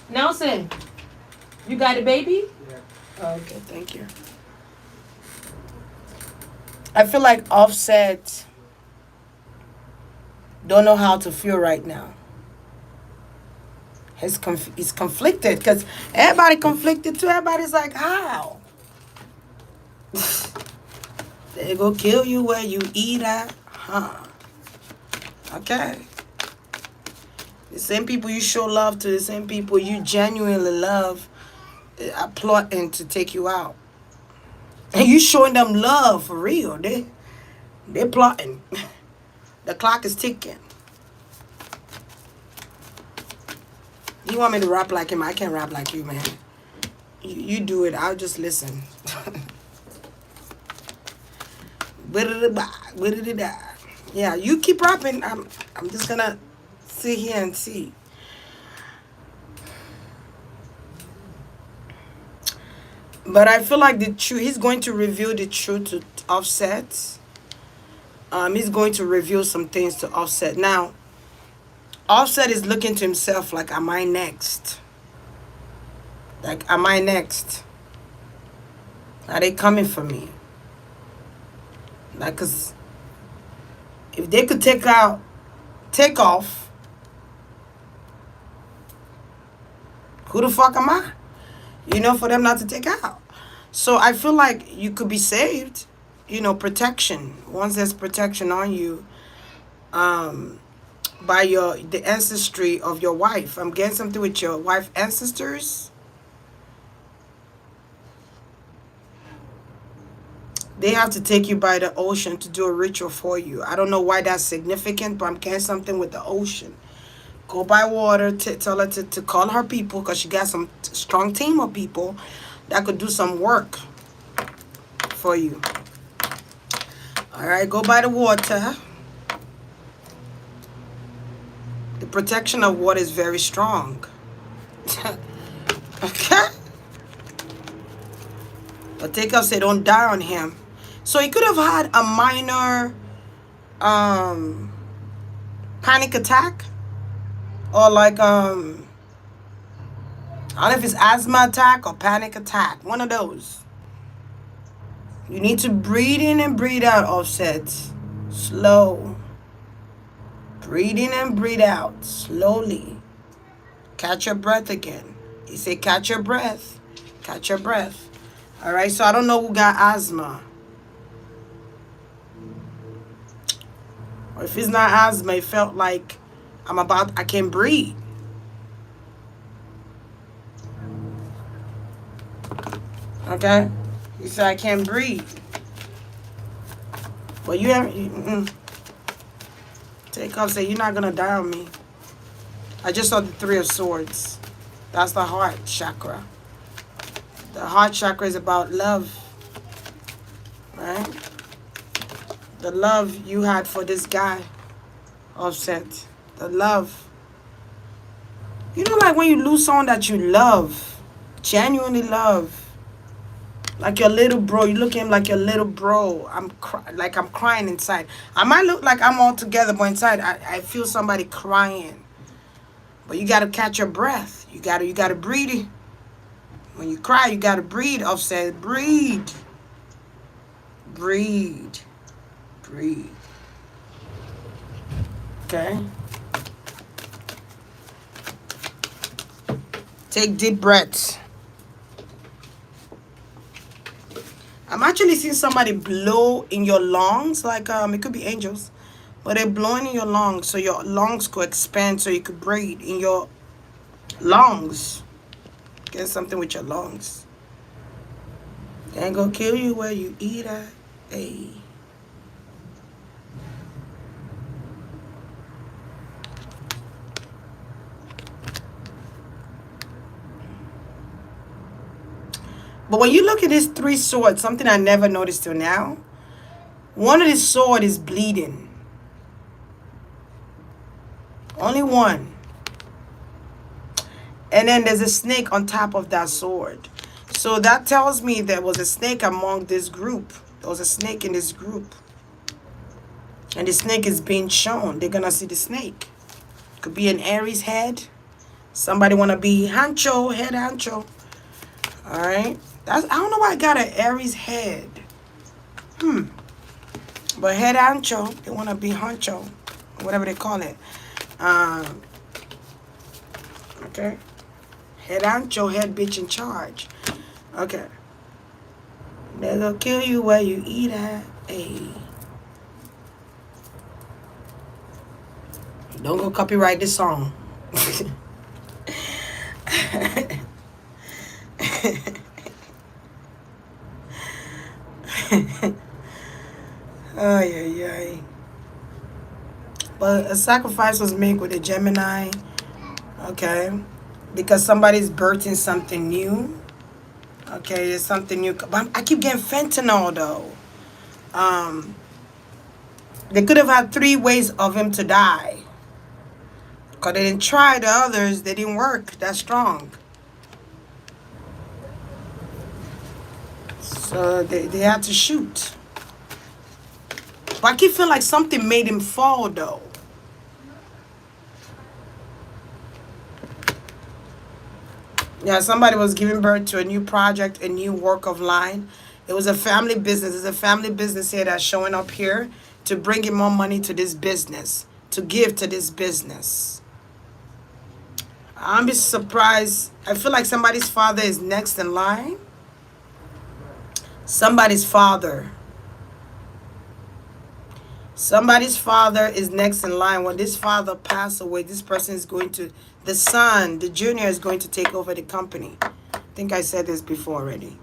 [SPEAKER 1] Nelson, you got a baby? Yeah. Oh, okay, thank you. I feel like Offset don't know how to feel right now. He's conflicted because everybody conflicted too. Everybody's like, how? They go kill you where you eat at, huh? Okay. The same people you show love to, the same people you genuinely love, are plotting to take you out. And you showing them love for real. They're plotting. The clock is ticking. You want me to rap like him? I can't rap like you, man. You do it. I'll just listen. Yeah, you keep rapping. I'm just gonna sit here and see. But I feel like the truth. He's going to reveal the truth to Offset. He's going to reveal some things to Offset. Now, Offset is looking to himself like, am I next? Like, am I next? Are they coming for me? Like, cause if they could Takeoff, Who the fuck am I? For them not to take out. So I feel like you could be saved, protection. Once there's protection on you, by the ancestry of your wife. I'm getting something with your wife ancestors. They have to take you by the ocean to do a ritual for you. I don't know why that's significant, but I'm getting something with the ocean. Go by water, tell her to call her people, because she got some strong team of people that could do some work for you. All right, go by the water. The protection of water is very strong. Okay? But Takeoff said don't die on him. So he could have had a minor panic attack. Or like I don't know if it's asthma attack or panic attack. One of those. You need to breathe in and breathe out, Offset. Slow. Breathe in and breathe out. Slowly. Catch your breath again. He said catch your breath. Catch your breath. Alright, so I don't know who got asthma. Or if it's not asthma, it felt like I can't breathe. Okay? He said I can't breathe. But you haven't. Takeoff said you're not going to die on me. I just saw the Three of Swords. That's the heart chakra. The heart chakra is about love. Right? The love you had for this guy. Offset. The love. Like when you lose someone that you love. Genuinely love. Like your little bro. You look at him like your little bro. I'm crying inside. I might look like I'm all together, but inside I feel somebody crying. But you gotta catch your breath. You gotta breathe. When you cry, you gotta breathe. Offset. Breathe. Breathe. Breathe. Okay? Take deep breaths. I'm actually seeing somebody blow in your lungs, like it could be angels, but they're blowing in your lungs so your lungs could expand so you could breathe in your lungs. Get something with your lungs. They ain't gonna kill you where you eat at. Hey. But when you look at these three swords, something I never noticed till now, one of these swords is bleeding. Only one. And then there's a snake on top of that sword. So that tells me there was a snake among this group. There was a snake in this group. And the snake is being shown. They're going to see the snake. Could be an Aries head. Somebody want to be Hancho, head Hancho. All right. I don't know why I got an Aries head. But head Hancho, they want to be Hancho. Whatever they call it. Okay. Head Hancho, head bitch in charge. Okay. They're gonna kill you where you eat at. Hey. Don't go copyright this song. Ay, ay, ay. But a sacrifice was made with a Gemini. Okay. Because somebody's birthing something new. Okay, there's something new. But I keep getting fentanyl, though. They could have had 3 ways of him to die. Because they didn't try the others. They didn't work that strong. So they had to shoot. But I keep feeling like something made him fall, though. Yeah, somebody was giving birth to a new project, a new work of line. It was a family business. There's a family business here that's showing up here to bring in more money to this business, to give to this business. I'm be surprised. I feel like somebody's father is next in line. Somebody's father. Somebody's father is next in line. When this father passes away, this person is going to, the son, the junior is going to take over the company. I think I said this before already.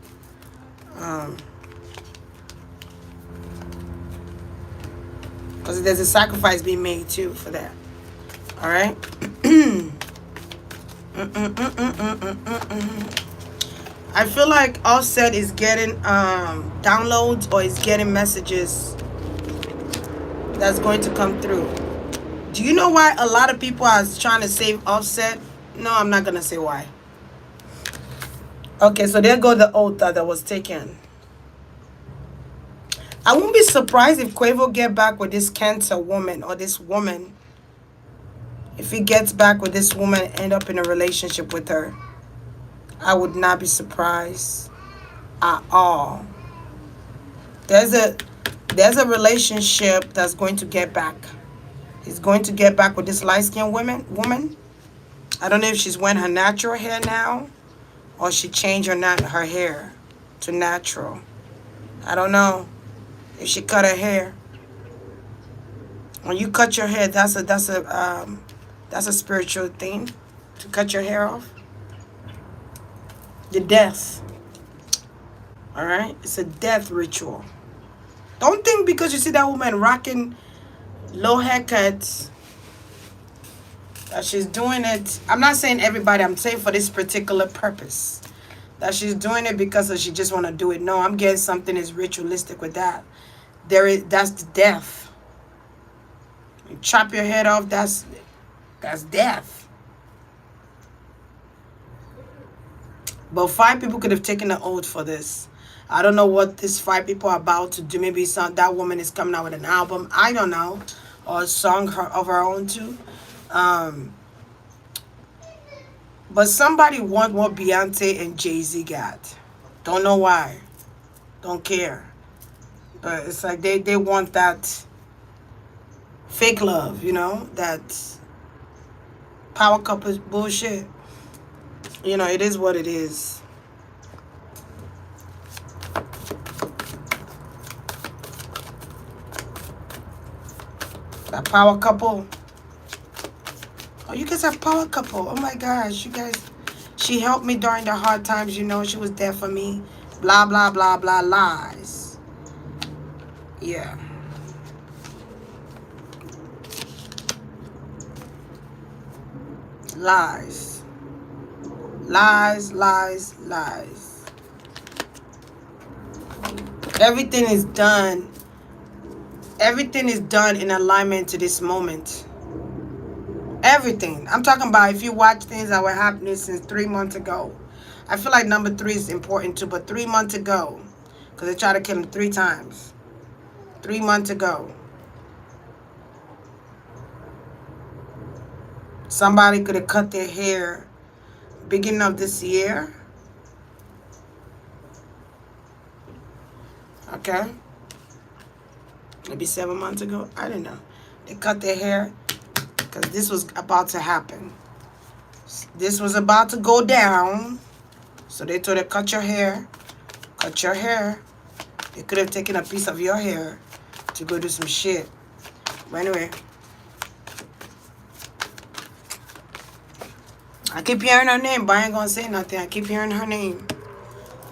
[SPEAKER 1] Because there's a sacrifice being made too for that. All right. I feel like Offset is getting downloads or is getting messages that's going to come through. Do you know why a lot of people are trying to save Offset? No, I'm not gonna say why. Okay, so there go the oath that was taken. I won't be surprised if Quavo get back with this cancer woman or this woman. If he gets back with this woman and end up in a relationship with her, I would not be surprised at all. There's a relationship that's going to get back. He's going to get back with this light-skinned woman. I don't know if she's wearing her natural hair now or she changed her hair to natural. I don't know if she cut her hair. When you cut your hair, that's a spiritual thing, to cut your hair off. The death. All right, it's a death ritual. Don't think because you see that woman rocking low haircuts that she's doing it. I'm not saying everybody. I'm saying for this particular purpose. That she's doing it because she just want to do it. No, I'm getting something is ritualistic with that. That's the death. You chop your head off. That's death. But 5 people could have taken an oath for this. I don't know what these 5 people are about to do. Maybe that woman is coming out with an album. I don't know, or a song of her own too. But somebody want what Beyonce and Jay-Z got. Don't know why. Don't care. But it's like they want that fake love, that power couple bullshit. It is what it is. That power couple. Oh, you guys have power couple. Oh my gosh, you guys. She helped me during the hard times, she was there for me. Blah, blah, blah, blah, lies. Yeah. Lies. Lies, lies, lies. Everything is done. Everything is done in alignment to this moment. Everything. I'm talking about if you watch things that were happening since 3 months ago. I feel like number 3 is important too, but 3 months ago, because they tried to kill him 3 times. 3 months ago. Somebody could have cut their hair beginning of this year. Okay. Maybe 7 months ago. I don't know. They cut their hair because this was about to happen. This was about to go down. So they told her, cut your hair. Cut your hair. They could have taken a piece of your hair to go do some shit. But anyway. I keep hearing her name, but I ain't gonna say nothing. I keep hearing her name.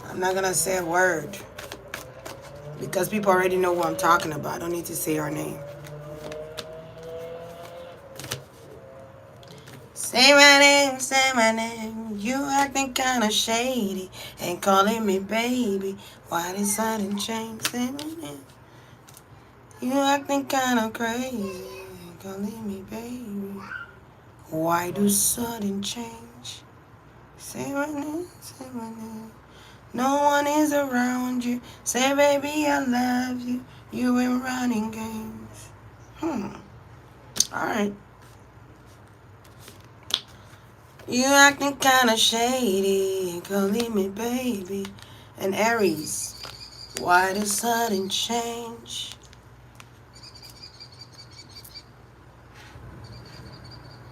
[SPEAKER 1] I'm not gonna say a word. Because people already know what I'm talking about. I don't need to say her name. Say my name, say my name. You acting kinda shady. Ain't calling me baby. Why did sudden change? Say my name. You acting kinda crazy. Ain't calling me baby. Why do sudden change? Say my name, say my name. No one is around you. Say, baby, I love you. You ain't running games. Alright. You acting kinda shady. Calling me baby. And Aries. Why the sudden change?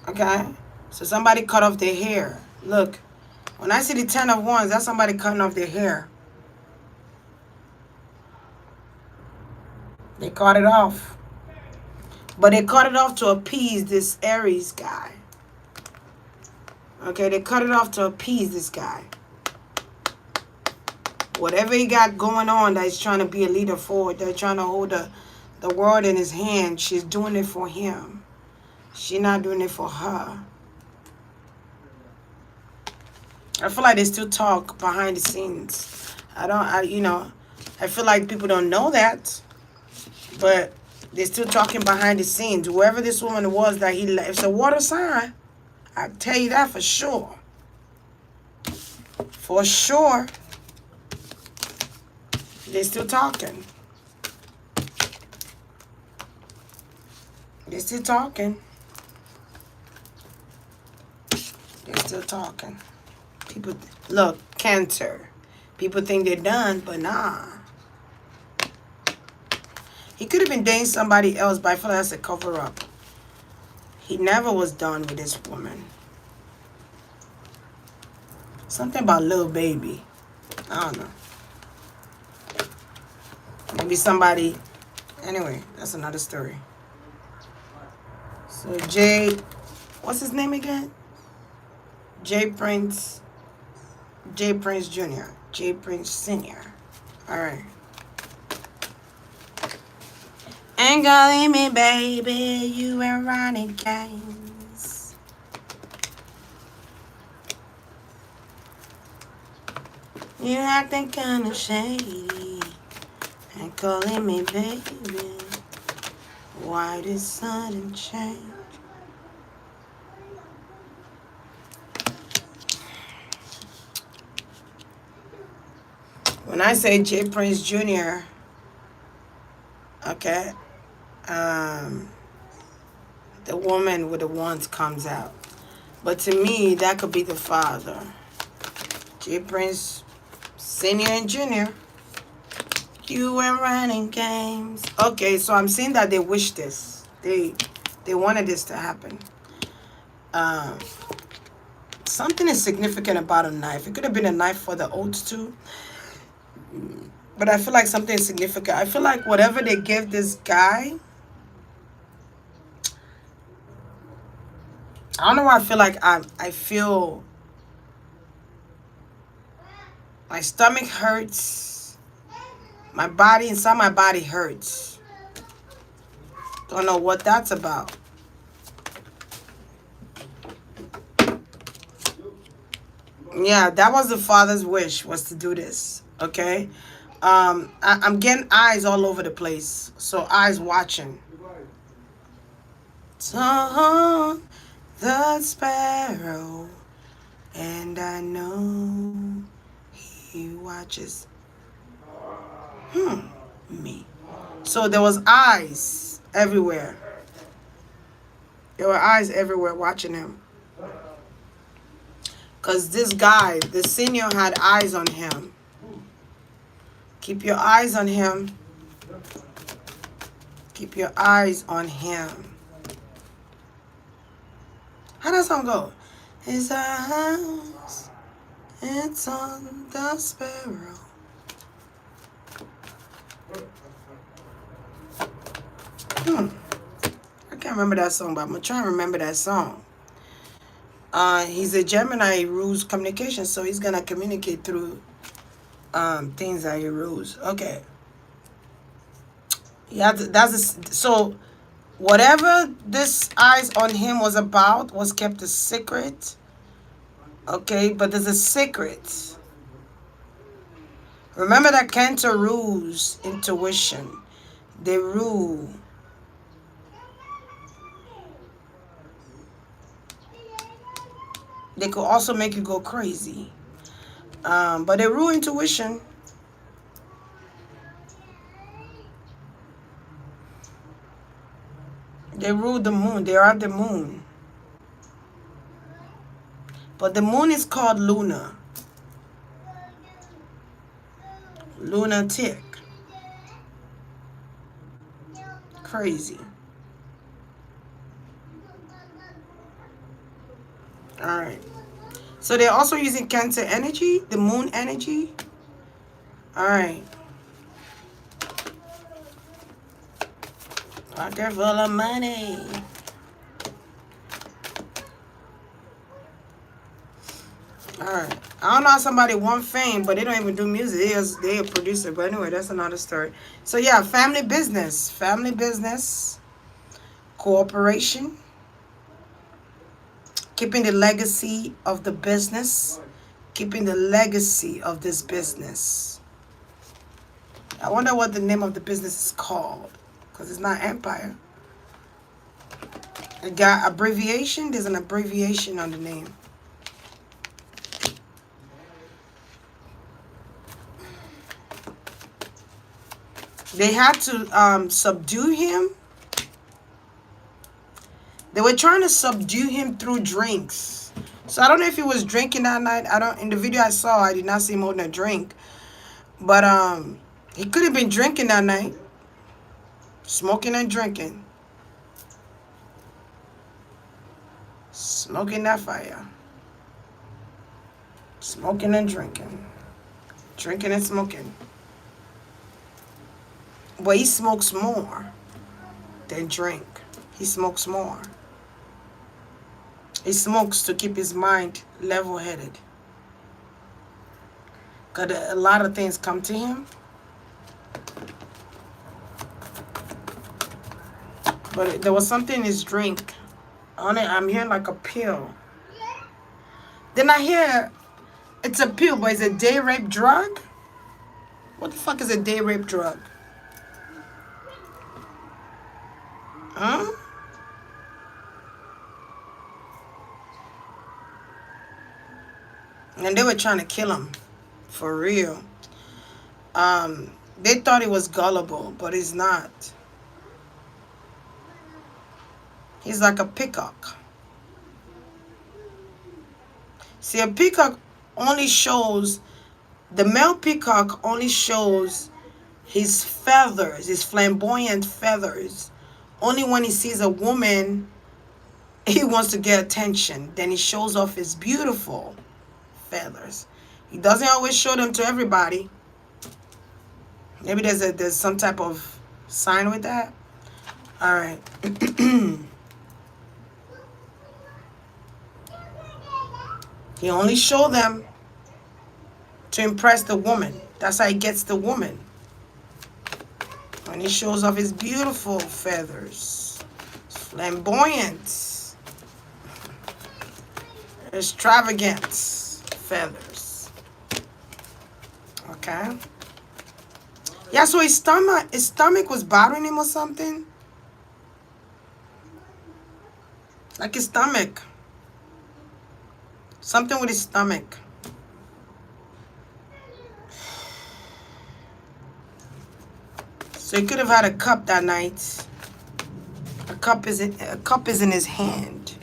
[SPEAKER 1] Okay. So somebody cut off their hair. Look, when I see the 10 of Wands, that's somebody cutting off their hair. They cut it off. But they cut it off to appease this Aries guy. Okay, they cut it off to appease this guy. Whatever he got going on that he's trying to be a leader for, they're trying to hold the world in his hand. She's doing it for him. She's not doing it for her. I feel like they still talk behind the scenes. I feel like people don't know that. But they're still talking behind the scenes. Whoever this woman was that he left, it's a water sign. I tell you that for sure. For sure. They're still talking. They're still talking. They're still talking. People, look, Cancer. People think they're done, but nah. He could have been dating somebody else, but I feel like that's a cover-up. He never was done with this woman. Something about little baby. I don't know. Maybe somebody... Anyway, that's another story. So what's his name again? J.Prince. J.Prince Jr. J.Prince Sr. Alright. Ain't gonna leave me, baby. You ain't running games. You acting kinda shady. Ain't calling me, baby. Why this sudden change? When I say J.Prince Jr., okay, the woman with the wands comes out. But to me, that could be the father. J.Prince Senior and Junior. You were running games. Okay, so I'm seeing that they wish this. They wanted this to happen. Something is significant about a knife. It could have been a knife for the oaths too. But I feel like something is significant. I feel like whatever they give this guy, I don't know why I feel like I feel my stomach hurts. My body, inside my body hurts. Don't know what that's about. Yeah, that was the father's wish, was to do this. Okay? I'm getting eyes all over the place. So eyes watching. Song the sparrow, and I know he watches me. So there was eyes everywhere. There were eyes everywhere watching him. Because this guy, the senior, had eyes on him. Keep your eyes on him. Keep your eyes on him. How does that song go? His eyes, it's on the sparrow. I can't remember that song, but I'm going to try and remember that song. He's a Gemini, he rules communication, so he's going to communicate through things that he rules. Okay. Yeah, so whatever this eyes on him was about was kept a secret. Okay, but there's a secret. Remember that Cancer rules intuition. They rule. They could also make you go crazy. But they rule intuition. They rule the moon. They are the moon. But the moon is called Luna. Lunatic. Crazy. All right. So they're also using Cancer energy, the moon energy. All right. Pocket full of money. All right. I don't know how somebody want fame, but they don't even do music. They a producer. But anyway, that's another story. So yeah, family business, cooperation, keeping the legacy of the business, keeping the legacy of this business. I wonder what the name of the business is called, because it's not Empire. It got abbreviation. There's an abbreviation on the name. They had to subdue him. They were trying to subdue him through drinks. So I don't know if he was drinking that night. I don't. In the video I saw, I did not see him holding a drink. But he could have been drinking that night, smoking and drinking, smoking that fire, smoking and drinking, drinking and smoking. But he smokes more than drink. He smokes more. He smokes to keep his mind level-headed. Because a lot of things come to him. But there was something in his drink. On it, I'm hearing like a pill. Then I hear it's a pill, but it's a day rape drug? What the fuck is a day rape drug? Huh? And they were trying to kill him. For real. They thought he was gullible, but he's not. He's like a peacock. See, a peacock only shows, the male peacock only shows his feathers, his flamboyant feathers. Only when he sees a woman, he wants to get attention. Then he shows off his beautiful feathers. He doesn't always show them to everybody. Maybe there's some type of sign with that. All right. He only show them to impress the woman. That's how he gets the woman. When he shows off his beautiful feathers, flamboyant, extravagant feathers. Okay. Yeah, so his stomach was bothering him or something. Like his stomach. Something with his stomach. So he could have had a cup that night. A cup is in his hand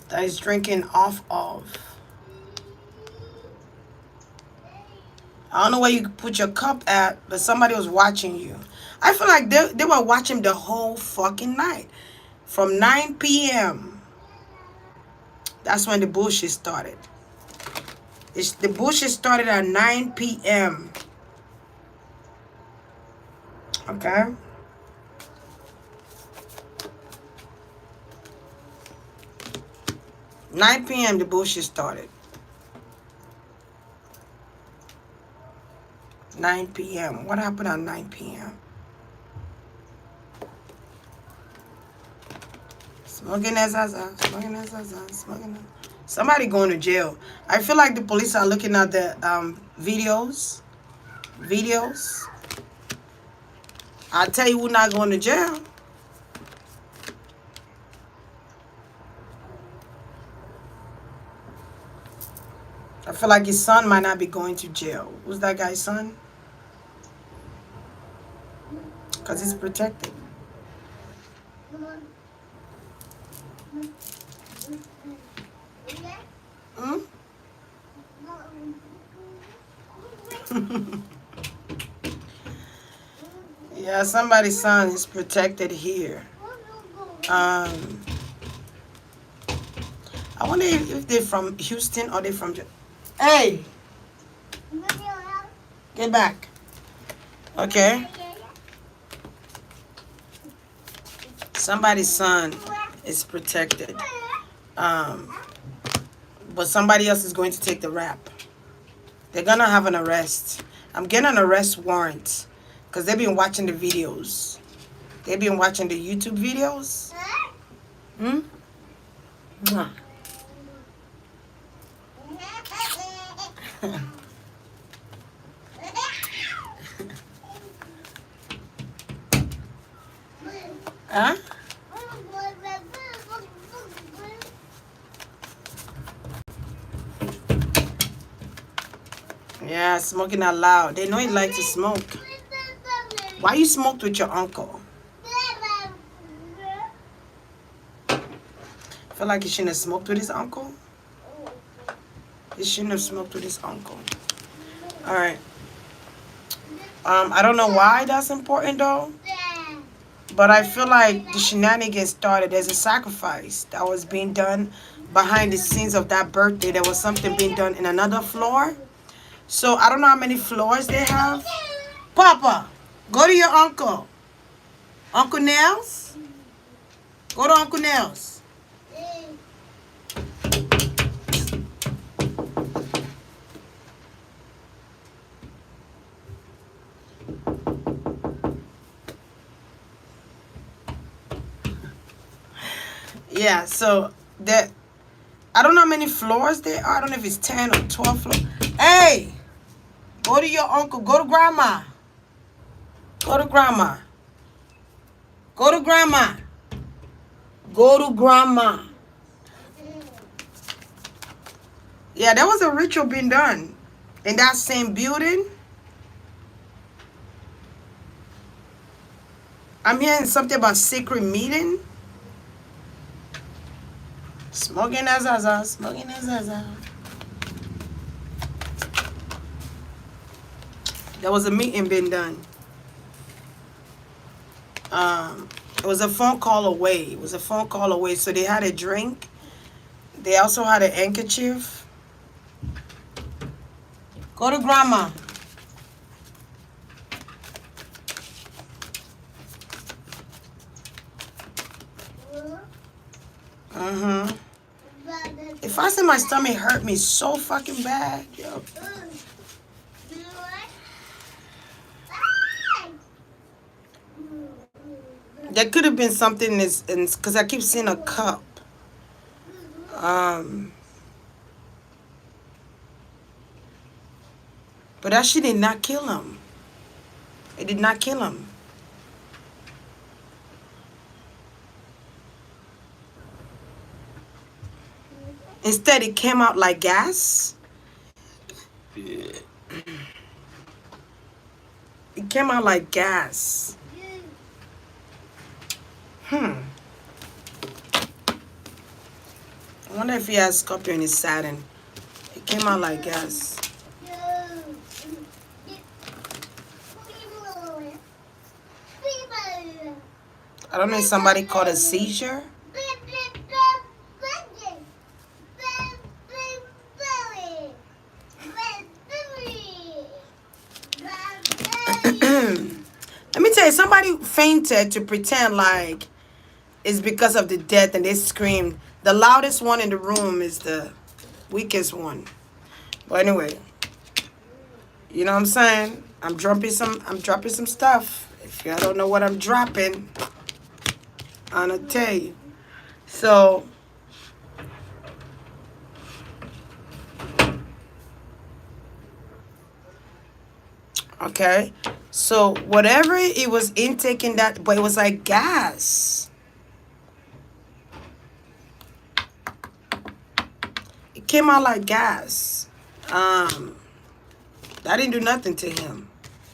[SPEAKER 1] that he's drinking off of. I don't know where you put your cup at, but somebody was watching you. I feel like they were watching the whole fucking night. From 9 p.m. That's when the bullshit started. The bullshit started at 9 p.m. Okay? Nine p.m. the bullshit started. 9 p.m. What happened at 9 p.m.? Smoking as smoking as smoking. Somebody going to jail. I feel like the police are looking at the videos. I'll tell you who's not going to jail. I feel like his son might not be going to jail. Who's that guy's son? Because he's protected. Hmm? Yeah, somebody's son is protected here. I wonder if they're from Houston or they're from. Hey, get back. Okay. Somebody's son is protected. Um, but somebody else is going to take the rap. They're gonna have an arrest. I'm getting an arrest warrant because they've been watching the videos. They've been watching the YouTube videos. Hmm? Mwah. Huh? Yeah, smoking out loud. They know you like to smoke. Why you smoked with your uncle? Feel like you shouldn't have smoked with his uncle? You shouldn't have smoked with his uncle. Alright. I don't know why that's important though. But I feel like the shenanigans started. There's a sacrifice that was being done behind the scenes of that birthday. There was something being done in another floor. So I don't know how many floors they have. Papa, go to your uncle. Uncle Nels? Go to Uncle Nels. Yeah, so that I don't know how many floors there are. I don't know if it's 10 or 12 floors. Hey, go to your uncle. Go to grandma. Go to grandma. Go to grandma. Go to grandma. Yeah, there was a ritual being done in that same building. I'm hearing something about sacred meeting. Smoking azaza, smoking azaza. There was a meeting being done. It was a phone call away. It was a phone call away. So they had a drink. They also had a handkerchief. Go to grandma. Mm-hmm. If I say my stomach hurt me so fucking bad, yo. There could have been something in this, because I keep seeing a cup. But that shit did not kill him. It did not kill him. Instead, it came out like gas. It came out like gas. I wonder if he has scorpion in his satin. It came out like gas. I don't know if somebody caught a seizure. Let me tell you, somebody fainted to pretend like it's because of the death and they screamed. The loudest one in the room is the weakest one. But anyway, you know what I'm saying? I'm dropping some stuff. If y'all don't know what I'm dropping, I'm gonna tell you. So okay. So whatever it was intaking that, but it was like gas. It came out like gas. That didn't do nothing to him.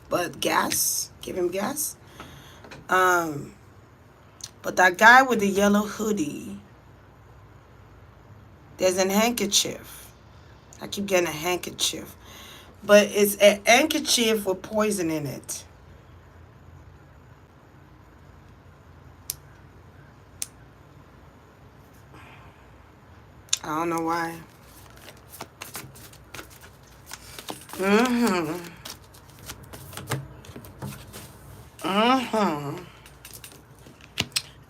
[SPEAKER 1] But gas, give him gas. But that guy with the yellow hoodie, there's a handkerchief. I keep getting a handkerchief. But it's a handkerchief with poison in it. I don't know why. Mm-hmm. Mm-hmm.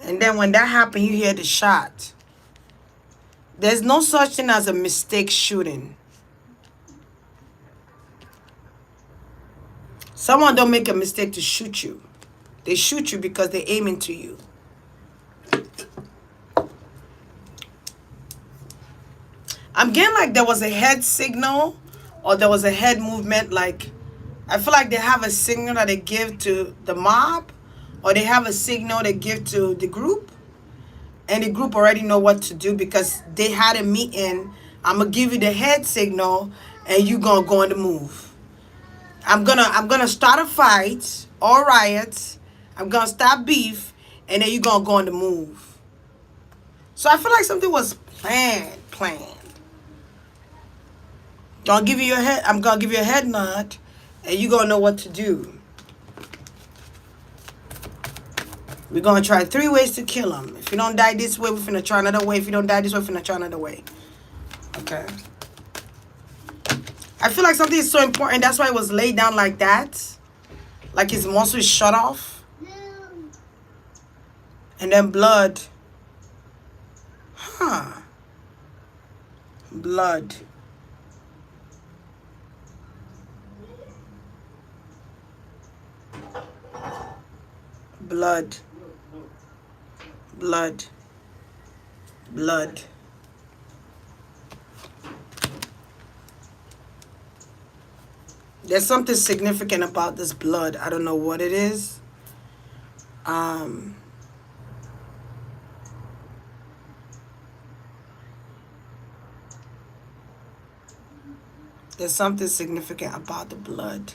[SPEAKER 1] And then when that happened, you hear the shot. There's no such thing as a mistake shooting. Someone don't make a mistake to shoot you. They shoot you because they're aiming to you. I'm getting like there was a head signal or there was a head movement. Like, I feel like they have a signal that they give to the mob or they have a signal they give to the group. And the group already know what to do because they had a meeting. I'm going to give you the head signal and you going to go on the move. I'm gonna start a fight or riots. I'm going to start beef and then you going to go on the move. So I feel like something was planned. Gonna give you your head. I'm gonna give you a head nod, and you gonna know what to do. We're gonna try 3 ways to kill him. If you don't die this way, we're finna try another way. If you don't die this way, we're finna try another way. Okay. I feel like something is so important. That's why it was laid down like that, like his muscle is shut off, and then blood. Huh. Blood. Blood. Blood. Blood. There's something significant about this blood. I don't know what it is. There's something significant about the blood.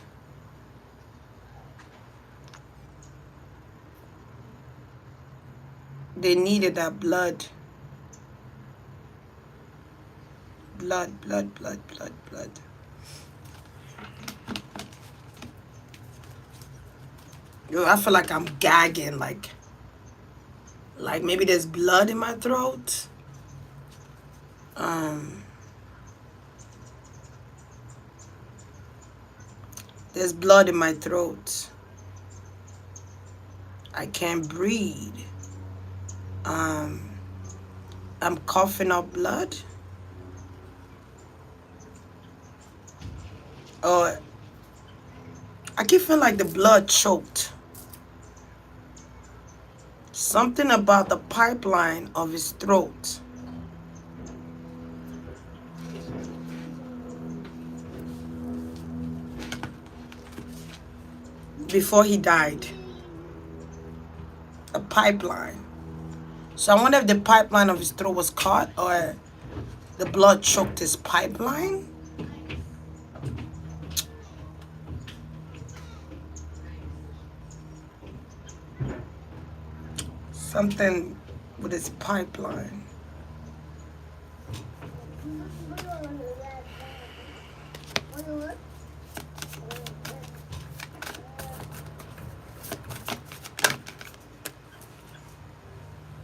[SPEAKER 1] They needed that blood. Blood, blood, blood, blood, blood. Yo, I feel like I'm gagging, like maybe there's blood in my throat. There's blood in my throat. I can't breathe. I'm coughing up blood. Oh, I keep feeling like the blood choked. Something about the pipeline of his throat. Before he died. A pipeline. So I wonder if the pipeline of his throat was caught or the blood choked his pipeline. Something with his pipeline.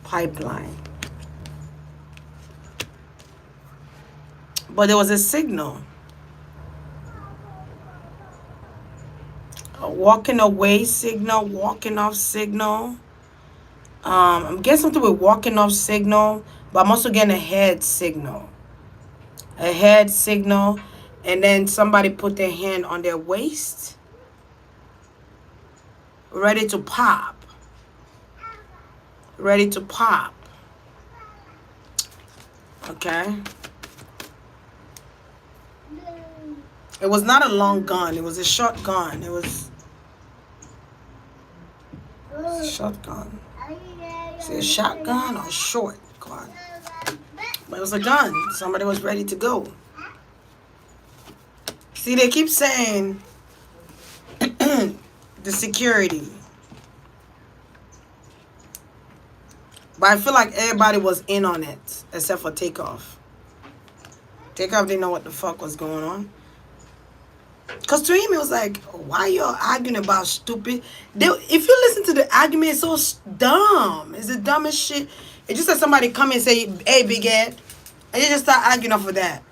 [SPEAKER 1] Pipeline. But there was a signal. A walking away signal, walking off signal. I'm getting something with walking off signal, but I'm also getting a head signal. A head signal, and then somebody put their hand on their waist, ready to pop. Ready to pop. Okay. It was not a long gun. It was a short gun. It was a shotgun. Is it a shotgun or a short gun? But it was a gun. Somebody was ready to go. See, they keep saying the security. But I feel like everybody was in on it except for Takeoff. Takeoff didn't know what the fuck was going on. Because to him, it was like, why y'all arguing about stupid? If you listen to the argument, it's so dumb. It's the dumbest shit. It's just that somebody come and say, hey, big head, And you just start arguing off of that.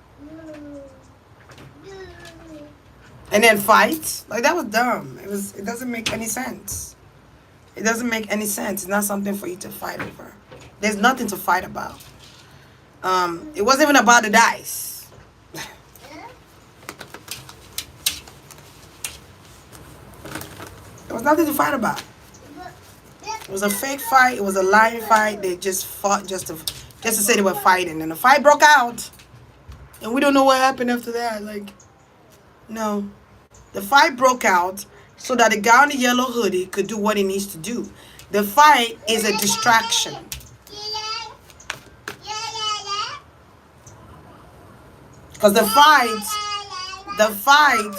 [SPEAKER 1] And then fight. Like, that was dumb. It doesn't make any sense. It doesn't make any sense. It's not something for you to fight over. There's nothing to fight about. It wasn't even about the dice. There was nothing to fight about. It was a fake fight. It was a lying fight. They just fought just to say they were fighting. And the fight broke out. And we don't know what happened after that. Like, no. The fight broke out so that the guy in the yellow hoodie could do what he needs to do. The fight is a distraction. Because the fight, the fight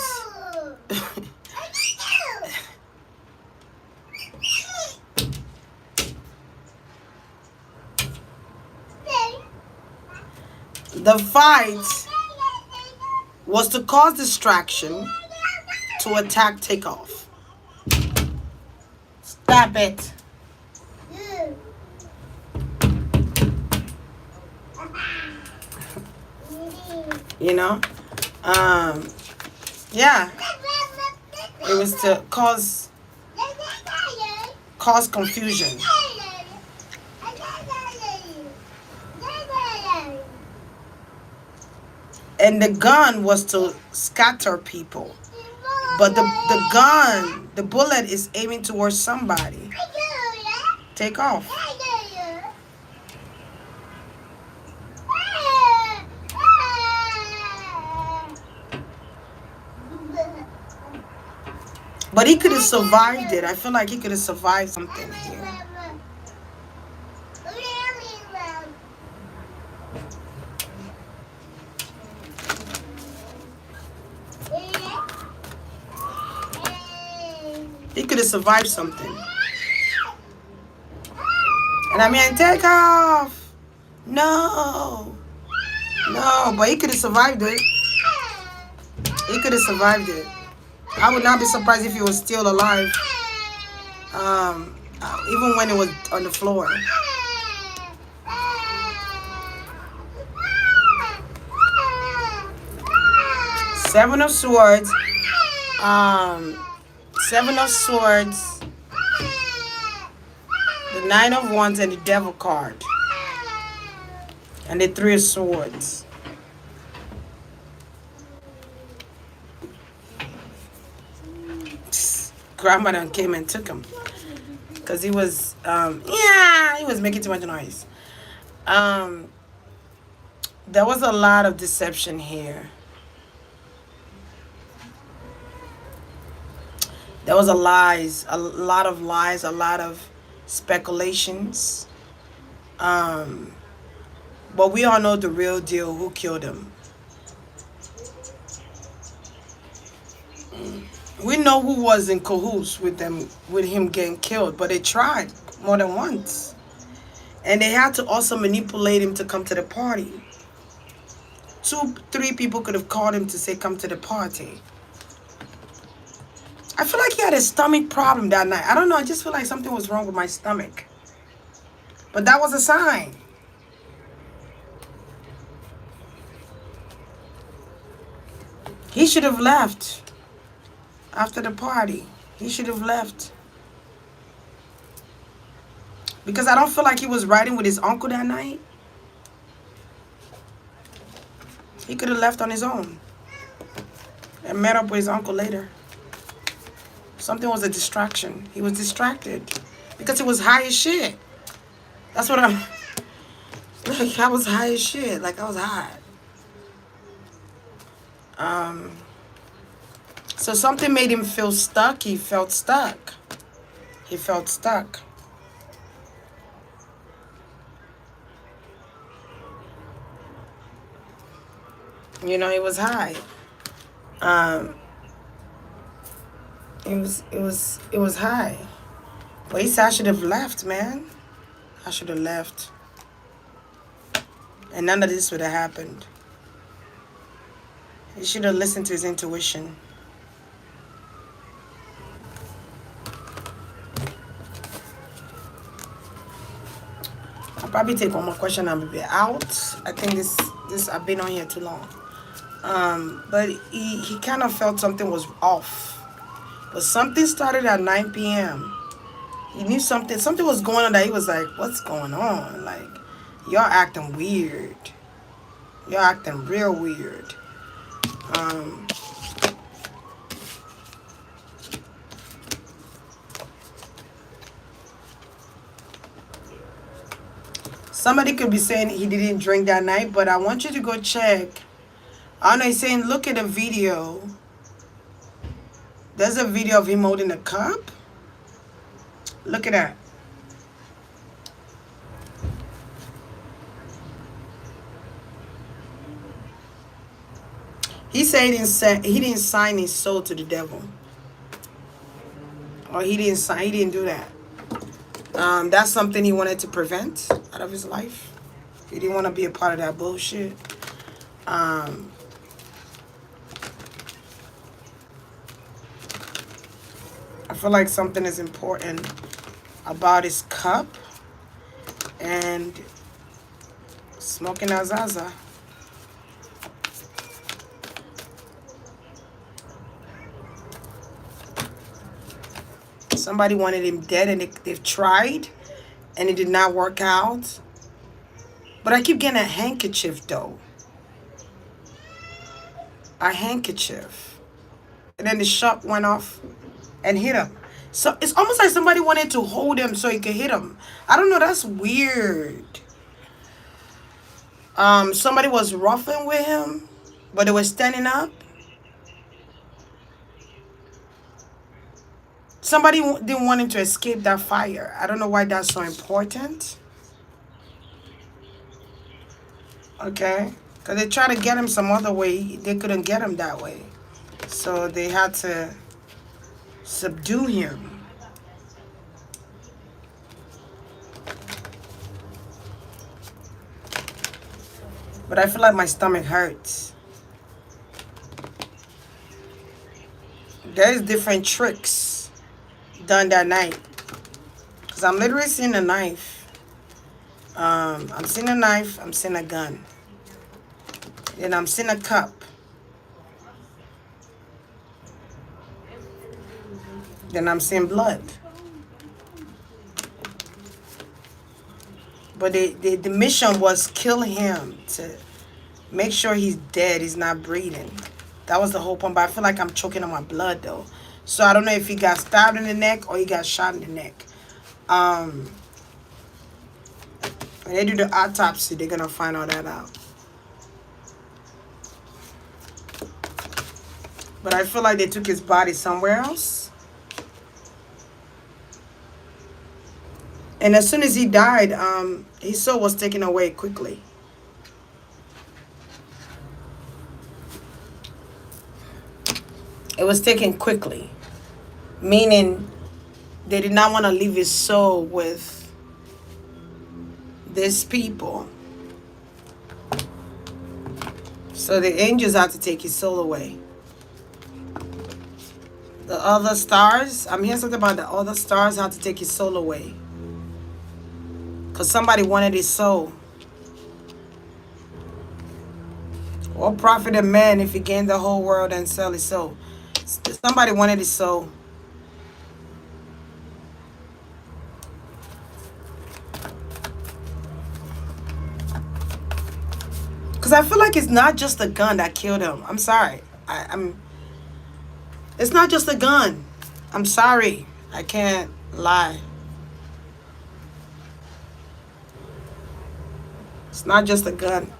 [SPEAKER 1] was to cause distraction to attack Takeoff. Stop it. You know? Yeah. It was to cause confusion. And the gun was to scatter people. But the bullet is aiming towards somebody. Take off. But he could have survived it. I feel like he could have survived something here. He could have survived something. And I mean, take off. No. No, but he could have survived it. He could have survived it. I would not be surprised if he was still alive. Even when it was on the floor. Seven of Swords. Seven of Swords. The Nine of Wands and the Devil card. And the Three of Swords. Grandmother came and took him. Because he was, he was making too much noise. There was a lot of deception here. There was a lot of lies, a lot of speculations. But we all know the real deal, who killed him. We know who was in cahoots with him getting killed, but they tried more than once. And they had to also manipulate him to come to the party. 2, 3 people could have called him to say, come to the party. I feel like he had a stomach problem that night. I don't know, I just feel like something was wrong with my stomach. But that was a sign. He should have left after the party. He should have left. Because I don't feel like he was riding with his uncle that night. He could have left on his own and met up with his uncle later. Something was a distraction. He was distracted because he was high as shit. That's what I'm... Like, I was high as shit. Like, I was high. So something made him feel stuck. He felt stuck. He felt stuck. You know, he was high. It was high. But he said I should have left, man. I should have left. And none of this would have happened. He should have listened to his intuition. Probably take one more question. I'm a bit out. I think this I've been on here too long. But he kind of felt something was off. But something started at 9 p.m. He knew something was going on that he was like, what's going on? Like, y'all acting weird. Y'all acting real weird. Somebody could be saying he didn't drink that night, but I want you to go check. I know he's saying, look at the video. There's a video of him holding a cup. Look at that. He said he didn't sign his soul to the devil. Or he didn't do that. That's something he wanted to prevent out of his life. He didn't want to be a part of that bullshit. I feel like something is important about his cup and smoking Azaza. Somebody wanted him dead, and they've tried, and it did not work out. But I keep getting a handkerchief, though. A handkerchief. And then the shot went off and hit him. So it's almost like somebody wanted to hold him so he could hit him. I don't know. That's weird. Somebody was ruffling with him, but they were standing up. Somebody didn't want him to escape that fire. I don't know why that's so important. Okay? Because they tried to get him some other way. They couldn't get him that way. So they had to subdue him. But I feel like my stomach hurts. There's different tricks done that night. Because I'm literally seeing a knife. I'm seeing a knife. I'm seeing a gun. Then I'm seeing a cup. Then I'm seeing blood. But the mission was kill him, to make sure he's dead, he's not breathing. That was the whole point. But I feel like I'm choking on my blood, though. So I don't know if he got stabbed in the neck or he got shot in the neck. When they do the autopsy, they're going to find all that out. But I feel like they took his body somewhere else. And as soon as he died, his soul was taken away quickly. It was taken quickly. Meaning they did not want to leave his soul with these people. So the angels had to take his soul away. The other stars, I'm hearing something about the other stars had to take his soul away. Because somebody wanted his soul. What profit a man if he gained the whole world and sell his soul? Somebody wanted his soul. Because I feel like it's not just the gun that killed him. I'm sorry. It's not just a gun. I'm sorry. I can't lie. It's not just a gun.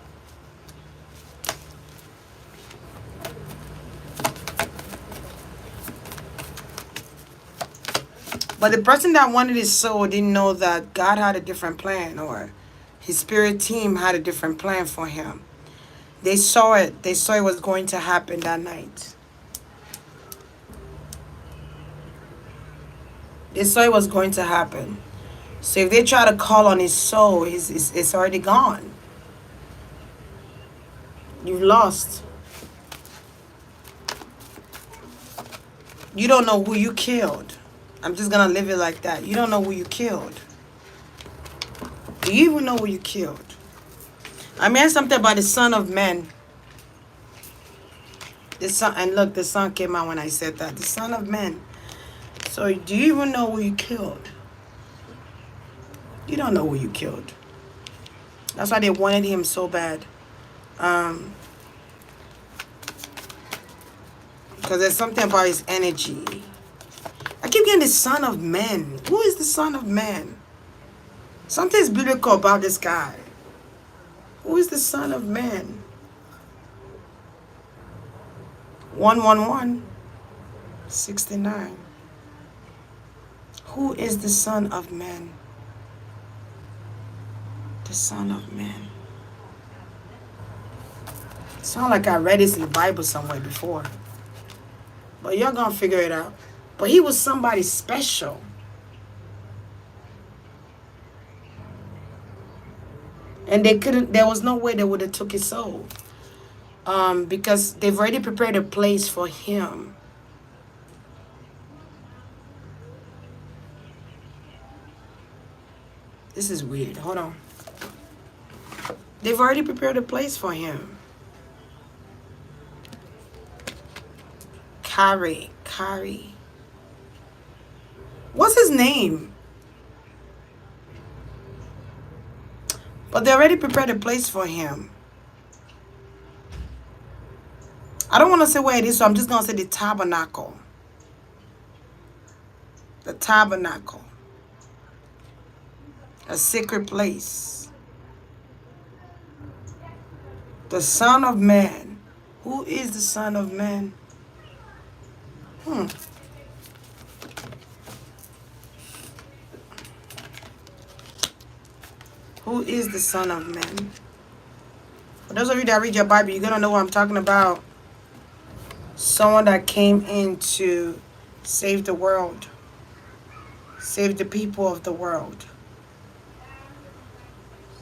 [SPEAKER 1] But the person that wanted his soul didn't know that God had a different plan, or his spirit team had a different plan for him. They saw it. They saw it was going to happen that night. They saw it was going to happen. So if they try to call on his soul, it's already gone. You've lost. You don't know who you killed. I'm just going to leave it like that. You don't know who you killed. Do you even know who you killed? I mean, something about the Son of Man. The sun, and look, the sun came out when I said that. The Son of Man. So, do you even know who you killed? You don't know who you killed. That's why they wanted him so bad. Because there's something about his energy. I keep getting the Son of Man. Who is the Son of Man? Something's biblical about this guy. Who is the Son of Man? 111 69. Who is the Son of Man? The Son of Man. Sound like I read this in the Bible somewhere before. But y'all gonna figure it out. But he was somebody special. And they couldn't, there was no way they would have took his soul. Because they've already prepared a place for him. This is weird. Hold on. They've already prepared a place for him. Kari. What's his name? But they already prepared a place for him. I don't want to say where it is, so I'm just going to say the tabernacle. The tabernacle. A sacred place. The Son of Man. Who is the Son of Man? Who is the Son of Man? For those of you that read your Bible, you're going to know what I'm talking about. Someone that came in to save the world. Save the people of the world.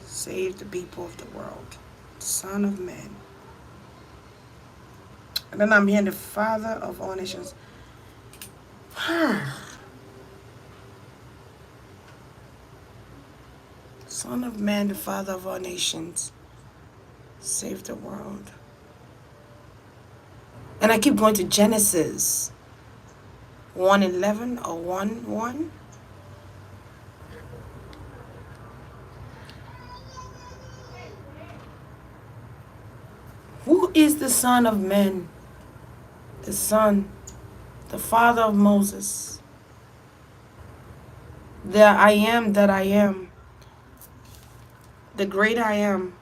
[SPEAKER 1] Save the people of the world. Son of Man. And then I'm hearing the Father of all nations. Son of Man, the Father of all nations. Save the world. And I keep going to Genesis 1:11 or 1:1. Who is the Son of Man? The Son, the Father of Moses. The I am that I am. The great I am.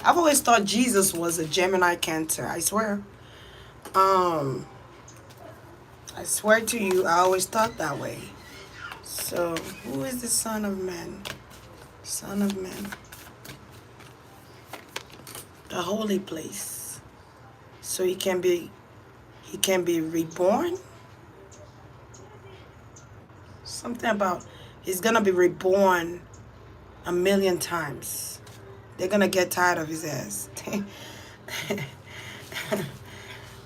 [SPEAKER 1] I've always thought Jesus was a Gemini Cancer. I swear. I swear to you, I always thought that way. So, who is the Son of Man? Son of Man. The holy place. So he can be reborn. Something about he's gonna be reborn 1,000,000 times. They're gonna get tired of his ass.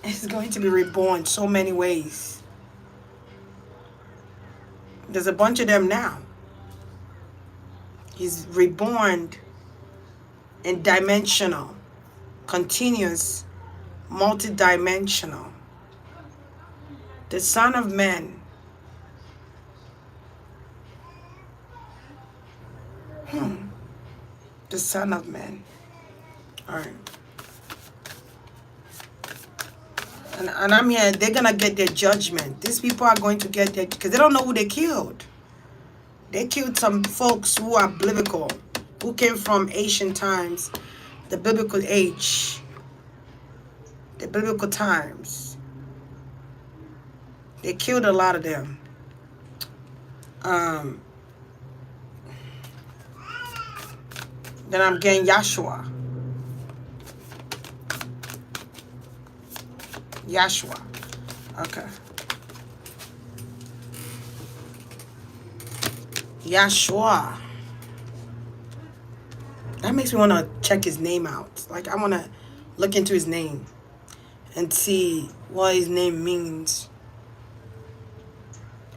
[SPEAKER 1] He's going to be reborn so many ways. There's a bunch of them now. He's reborn in dimensional, continuous, multidimensional. The Son of Man. The Son of Man. All right. And I'm here. They're going to get their judgment. These people are going to get their... Because they don't know who they killed. They killed some folks who are biblical. Who came from ancient times. The biblical age. The biblical times. They killed a lot of them. Then I'm getting Yahshua. Yahshua. Okay. Yahshua. That makes me want to check his name out. Like, I want to look into his name and see what his name means.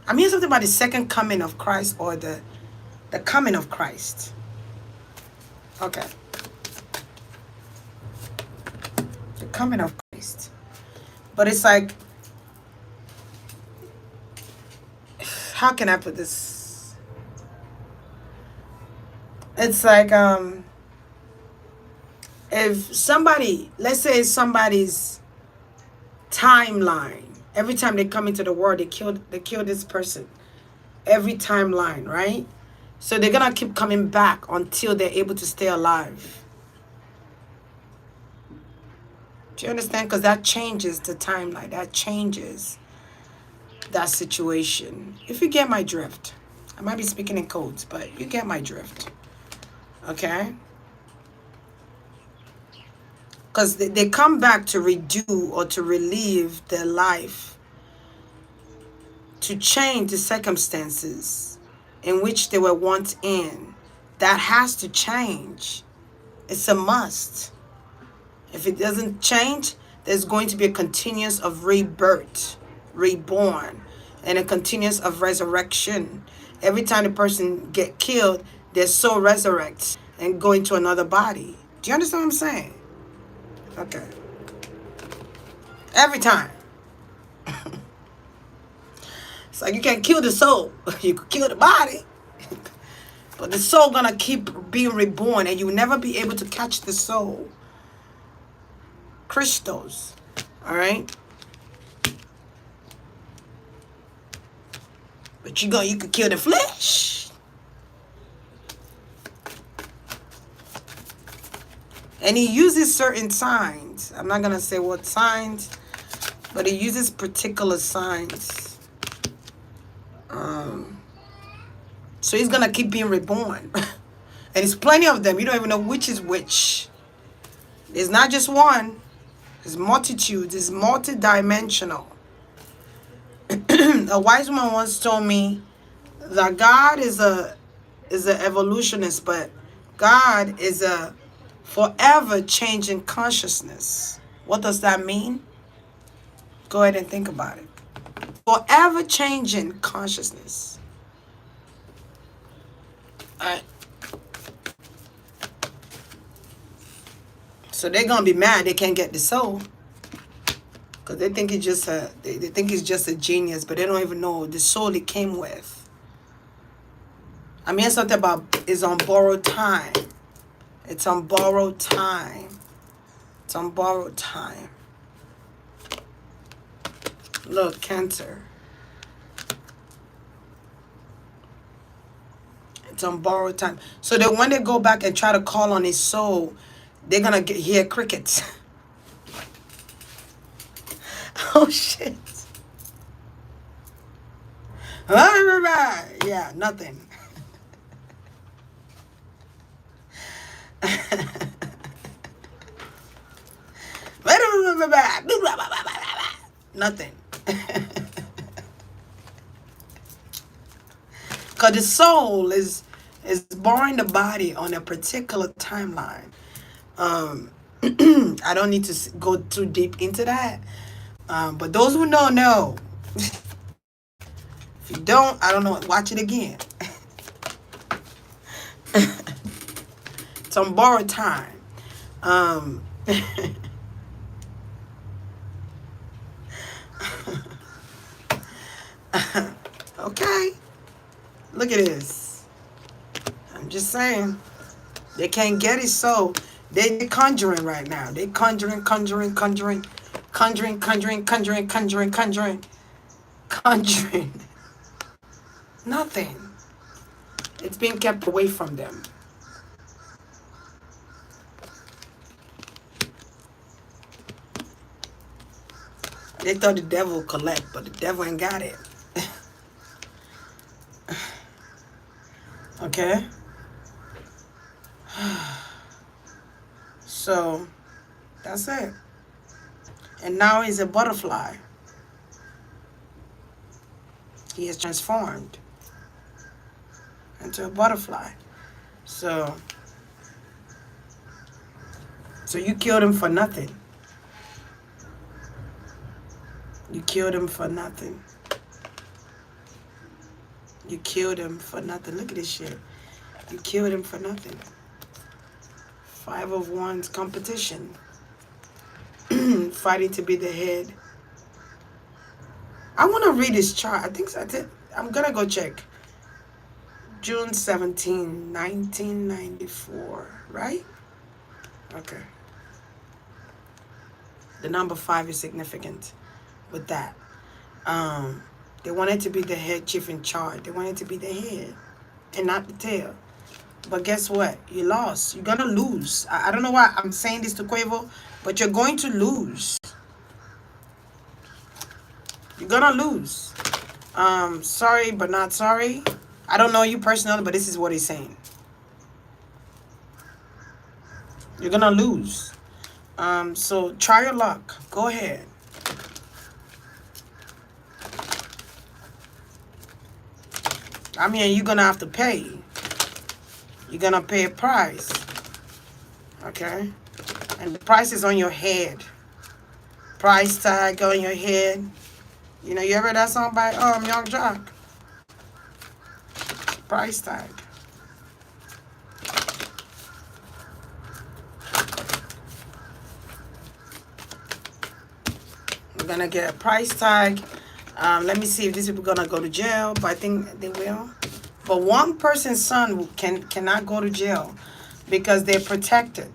[SPEAKER 1] I mean something about the second coming of Christ, or the coming of Christ. Okay. The coming of Christ. But it's like, how can I put this? It's like, if somebody, let's say somebody's timeline, every time they come into the world, they kill this person. Every timeline, right? So they're gonna keep coming back until they're able to stay alive. Do you understand? Because that changes the timeline. That changes that situation. If you get my drift. I might be speaking in codes, but you get my drift. Okay? Because they come back to redo or to relive their life, to change the circumstances in which they were once in. That has to change. It's a must. If it doesn't change, there's going to be a continuous of rebirth, reborn, and a continuous of resurrection. Every time the person get killed, their soul resurrects and go into another body. Do you understand what I'm saying? Okay. Every time. It's like you can't kill the soul. You could kill the body. But the soul gonna keep being reborn, and you will never be able to catch the soul. Crystals. Alright? But you could kill the flesh. And he uses certain signs. I'm not gonna say what signs, but he uses particular signs. So he's gonna keep being reborn. And there's plenty of them. You don't even know which is which. There's not just one. There's multitudes. It's multidimensional. A wise woman once told me that God is an evolutionist, but God is a forever changing consciousness. What does that mean? Go ahead and think about it. Forever changing consciousness. Alright. So they're gonna be mad they can't get the soul. Because they think it's just they think it's just a genius, but they don't even know the soul it came with. I mean, it's something about it's on borrowed time. It's on borrowed time. It's on borrowed time. Look, Cancer. It's on borrowed time. So that when they go back and try to call on his soul, they're gonna hear crickets. Oh shit. Yeah, nothing. Nothing. Because the soul is borrowing the body on a particular timeline. I don't need to go too deep into that. But those who know. If you don't, I don't know. Watch it again. It's on borrowed time. Okay. Look at this. I'm just saying. They can't get it, so they're conjuring right now. They're conjuring. Nothing. It's being kept away from them. They thought the devil would collect, but the devil ain't got it. Okay? So, that's it. And now he's a butterfly. He is transformed into a butterfly. So you killed him for nothing. You killed him for nothing. You killed him for nothing. Look at this shit. You killed him for nothing. 5 of Wands competition. Fighting to be the head. I want to read his chart. I think so. I'm going to go check. June 17, 1994. Right? Okay. The number 5 is significant with that. They wanted to be the head chief in charge. They wanted to be the head and not the tail. But guess what? You lost. You're going to lose. I don't know why I'm saying this to Quavo, but you're going to lose. You're going to lose. Sorry, but not sorry. I don't know you personally, but this is what he's saying. You're going to lose. So try your luck. Go ahead. I mean, you're going to have to pay. You're going to pay a price. Okay? And the price is on your head. Price tag on your head. You know, you ever heard that song by Young Jock? Price tag. We're going to get a price tag. Let me see if these people are going to go to jail, but I think they will. But one person's son cannot go to jail because they're protected.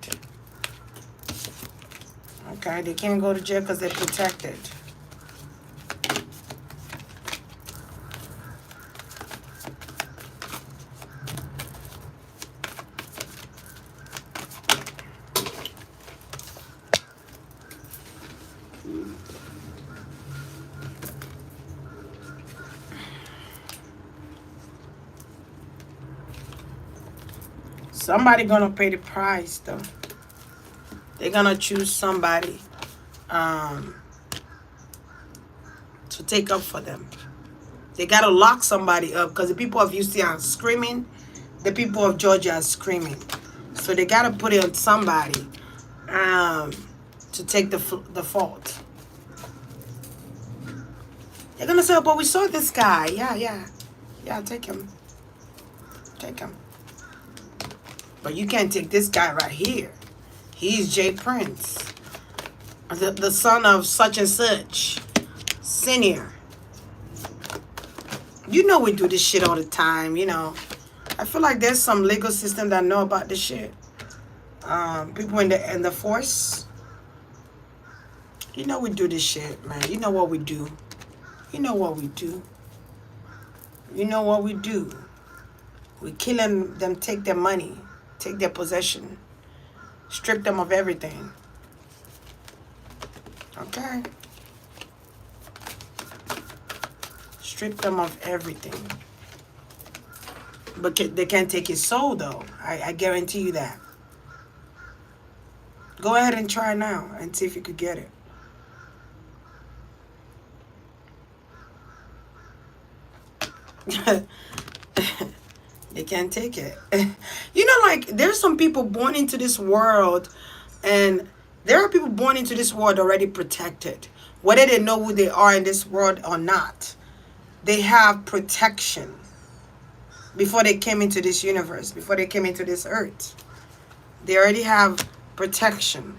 [SPEAKER 1] Okay, they can't go to jail because they're protected. Somebody gonna pay the price though. They're gonna choose somebody to take up for them. They gotta lock somebody up because the people of Houston are screaming. The people of Georgia are screaming. So they gotta put it on somebody to take the fault. They're gonna say, oh, but we saw this guy. Yeah, take him. Take him. But you can't take this guy right here. He's J.Prince. The son of such and such. Senior. You know we do this shit all the time, you know. I feel like there's some legal system that know about this shit. People in the force. You know we do this shit, man. You know what we do. You know what we do. You know what we do. We kill them, take their money. Take their possession. Strip them of everything. Okay? Strip them of everything. But they can't take his soul, though. I guarantee you that. Go ahead and try now and see if you could get it. They can't take it. You know, like, there's some people born into this world, and there are people born into this world already protected. Whether they know who they are in this world or not, they have protection before they came into this universe, before they came into this earth. They already have protection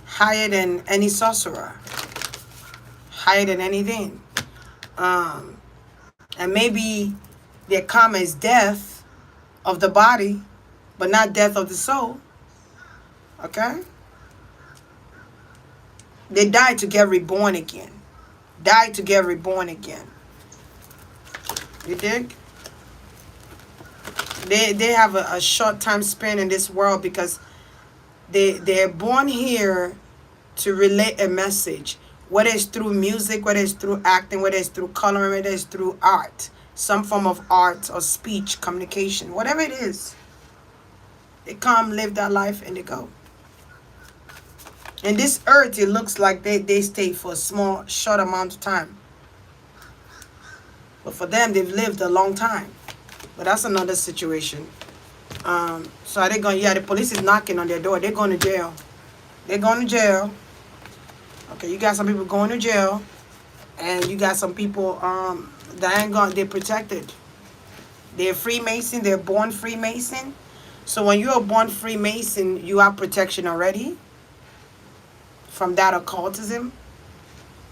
[SPEAKER 1] higher than any sorcerer, higher than anything. And maybe their karma is death of the body, but not death of the soul. Okay? They died to get reborn again. Died to get reborn again. You dig? They have a short time span in this world because they're born here to relay a message. Whether it's through music, whether it's through acting, whether it's through coloring, whether it's through art. Some form of art or speech, communication, whatever it is. They come, live that life, and they go. In this earth, it looks like they stay for a small, short amount of time. But for them, they've lived a long time. But that's another situation. So are they going, yeah, the police is knocking on their door. They're going to jail. They're going to jail. Okay, you got some people going to jail. And you got some people that ain't gonna, they're protected. They're Freemason, they're born Freemason. So when you're a born Freemason, you have protection already from that occultism.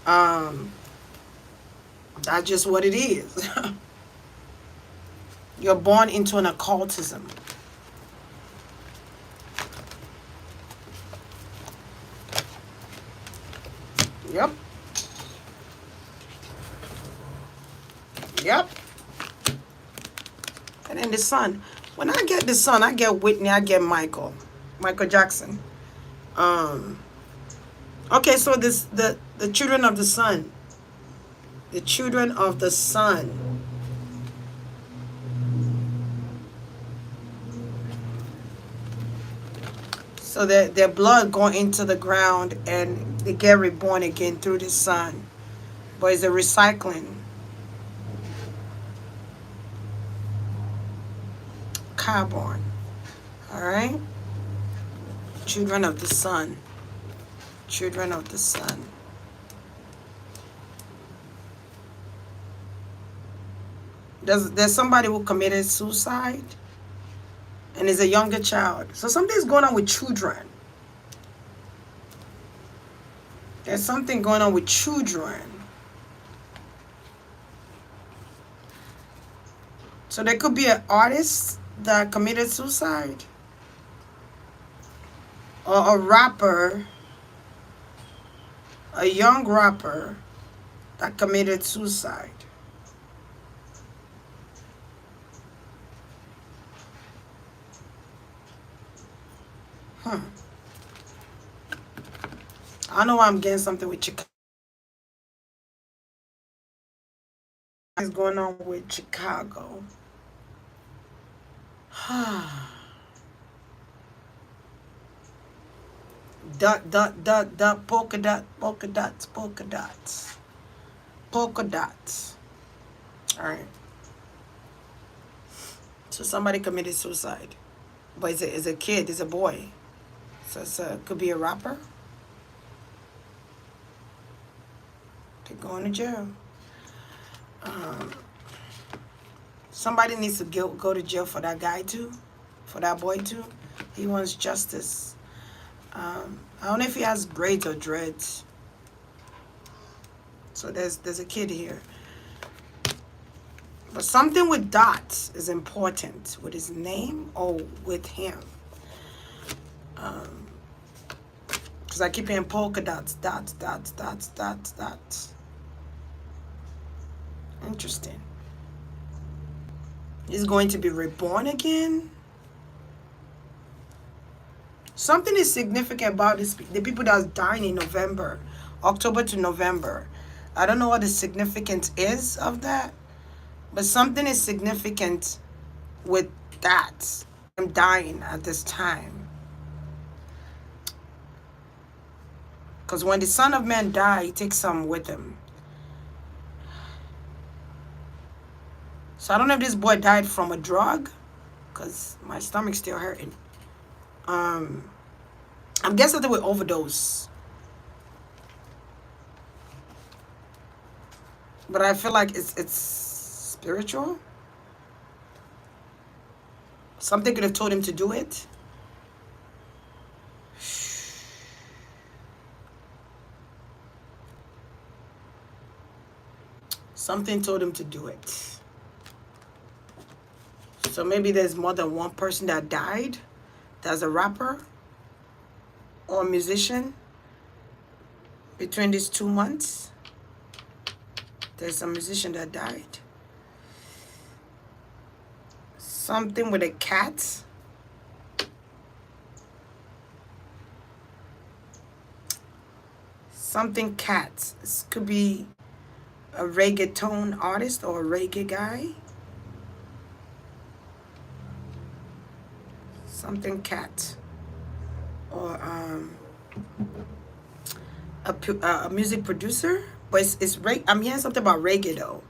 [SPEAKER 1] Um, that's just what it is. You're born into an occultism. Yep. Yep. And then the son. When I get the son, I get Whitney, I get Michael. Michael Jackson. Um okay, so this the children of the sun. The children of the sun. So their blood going into the ground and they get reborn again through the sun. But it's a recycling. Carbon. Alright? Children of the sun. Children of the sun. There's somebody who committed suicide and is a younger child. So something's going on with children. There's something going on with children. So there could be an artist that committed suicide. Or a rapper, a young rapper that committed suicide. I don't know why I'm getting something with Chicago. What's going on with Chicago? Dot, dot, dot, dot, polka dot, polka dots, polka dots. Polka dots. Alright. So somebody committed suicide. But it's a kid, it's a boy. So could be a rapper. They're going to jail. Somebody needs to go to jail for that guy too. For that boy too. He wants justice. I don't know if he has braids or dreads. So there's a kid here. But something with dots is important. With his name or with him. Because I keep hearing polka dots, dots, dots, dots, dots, dots. Interesting. He's going to be reborn again. Something is significant about this. The people that's dying in November, October to November. I don't know what the significance is of that, but something is significant with that. I'm dying at this time. Because when the Son of Man died, he takes some with him. So I don't know if this boy died from a drug, because my stomach's still hurting. I'm guessing they were overdose. But I feel like it's spiritual. Something could have told him to do it. Something told him to do it. So maybe there's more than one person that died. That's a rapper or a musician. Between these 2 months, there's a musician that died. Something with a cat. Something cat. This could be a reggaeton artist or a reggae guy. Something cat. Or a music producer. But it's I'm hearing something about reggae though.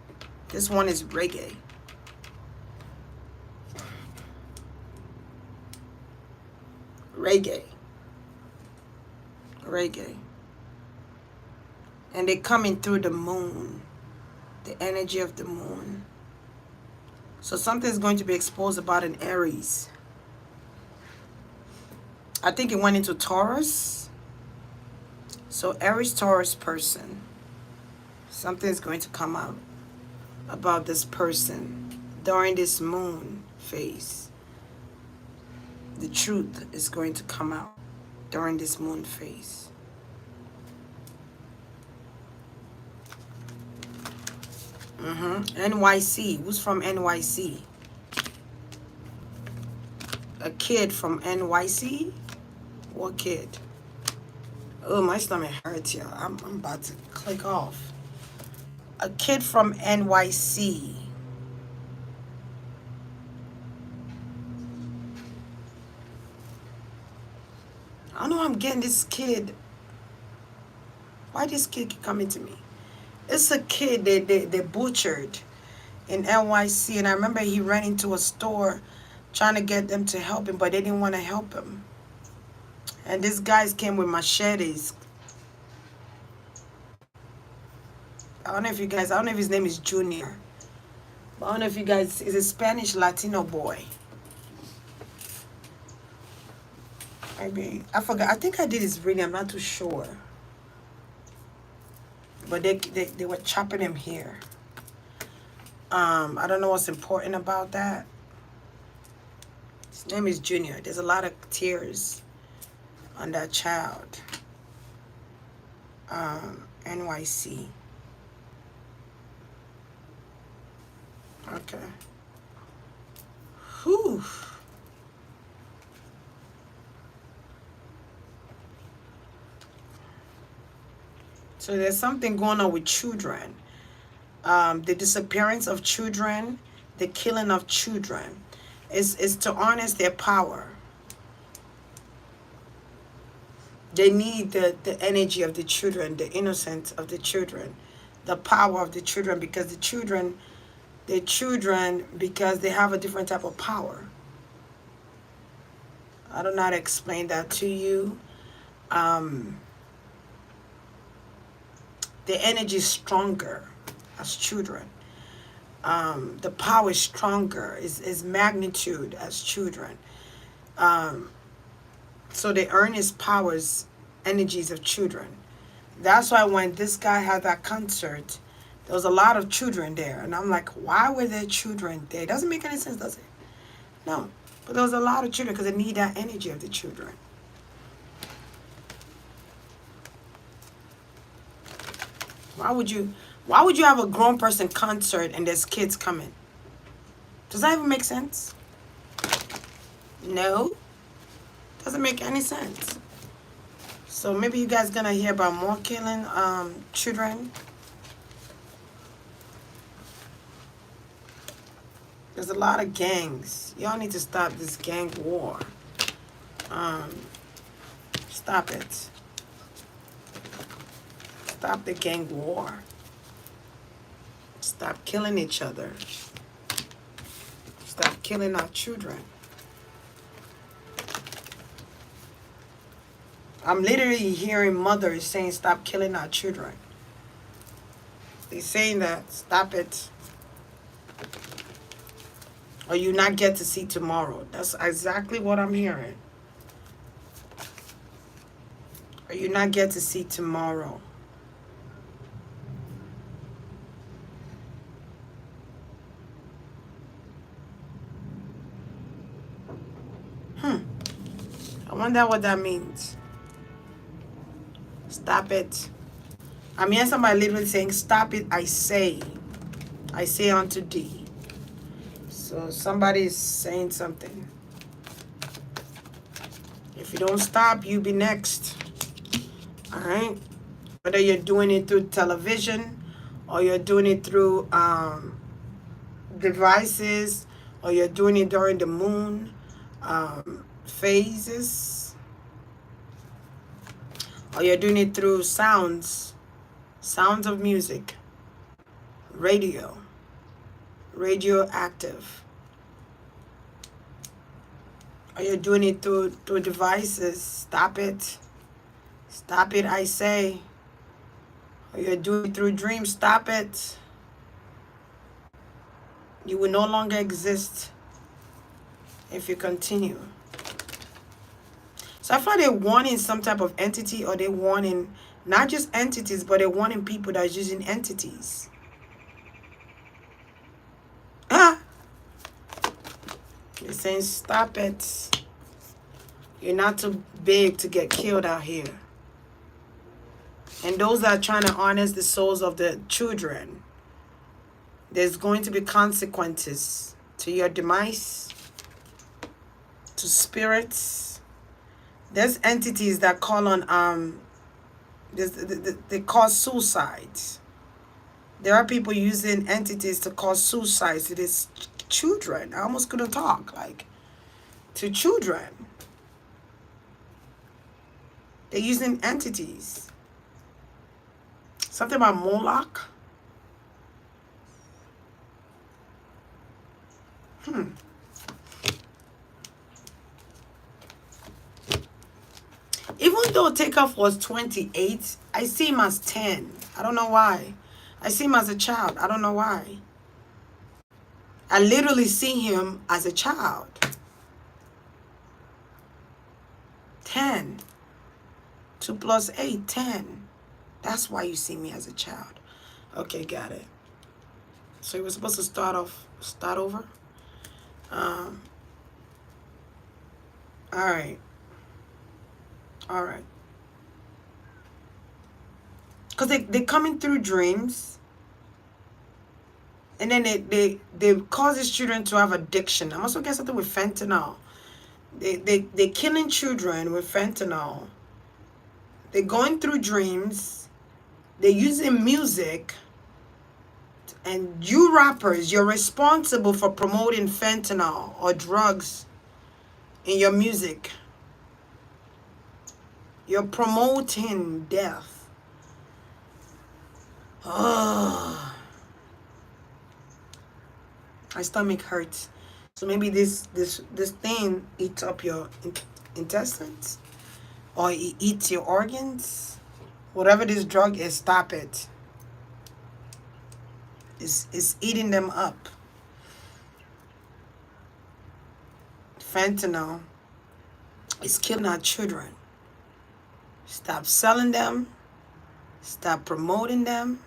[SPEAKER 1] This one is reggae. Reggae. And they're coming through the moon, the energy of the moon. So something's going to be exposed about an Aries. I think it went into Taurus. So Aries, Taurus person. Something's going to come out about this person during this moon phase. The truth is going to come out during this moon phase. NYC. Who's from NYC? A kid from NYC? What kid? Oh, my stomach hurts, y'all. I'm about to click off. A kid from NYC. I don't know. I'm getting this kid. Why this kid keep coming to me? It's a kid they butchered in NYC, and I remember he ran into a store trying to get them to help him, but they didn't want to help him. And these guys came with machetes. I don't know if his name is Junior. But I don't know if you guys, he's a Spanish Latino boy. Maybe, I forgot. I think I did his reading. I'm not too sure. But they were chopping him here. I don't know what's important about that. His name is Junior. There's a lot of tears on that child. NYC. Okay. Whew. So there's something going on with children. The disappearance of children, the killing of children, is to harness their power. They need the energy of the children, the innocence of the children, the power of the children, because the children, because they have a different type of power. I don't know how to explain that to you. The energy is stronger as children. The power is stronger, is magnitude as children. So they earn his powers, energies of children. That's why when this guy had that concert, there was a lot of children there. And I'm like, why were there children there? It doesn't make any sense, does it? No. But there was a lot of children because they need that energy of the children. Why would you have a grown person concert and there's kids coming? Does that even make sense? No. Doesn't make any sense. So maybe you guys gonna hear about more killing children. There's a lot of gangs. Y'all need to stop this gang war. Stop it. Stop the gang war. Stop killing each other. Stop killing our children. I'm literally hearing mothers saying, stop killing our children. They're saying that, stop it. Or you not get to see tomorrow. That's exactly what I'm hearing. Or you not get to see tomorrow. I wonder what that means. Stop it. I'm hearing somebody literally saying, stop it, I say. I say unto thee. So somebody is saying something. If you don't stop, you be next. Alright? Whether you're doing it through television, or you're doing it through devices, or you're doing it during the moon phases, or you're doing it through sounds of music, radioactive, or you're doing it through devices, stop it, I say. You're doing it through dreams. Stop it. You will no longer exist if you continue. So I feel like they're warning some type of entity, or they're warning not just entities, but they're warning people that's using entities. Ah! They're saying, stop it. You're not too big to get killed out here. And those that are trying to harness the souls of the children, there's going to be consequences to your demise, to spirits. There's entities that call on they cause suicides. There are people using entities to cause suicides to these children. I almost couldn't talk, like, to children. They're using entities. Something about Moloch. Even though Takeoff was 28, I see him as 10. I don't know why. I see him as a child. I don't know why. I literally see him as a child. 10. 2 plus 8, 10. That's why you see me as a child. Okay, got it. So you were supposed to start over? Alright. Alright. Because they're coming through dreams. And then they cause these children to have addiction. I'm also getting something with fentanyl. They're killing children with fentanyl. They're going through dreams. They're using music. And you rappers, you're responsible for promoting fentanyl or drugs in your music. You're promoting death. Oh, my stomach hurts. So maybe this thing eats up your intestines, or it eats your organs. Whatever this drug is, stop it. It's eating them up. Fentanyl is killing our children. Stop selling them. Stop promoting them.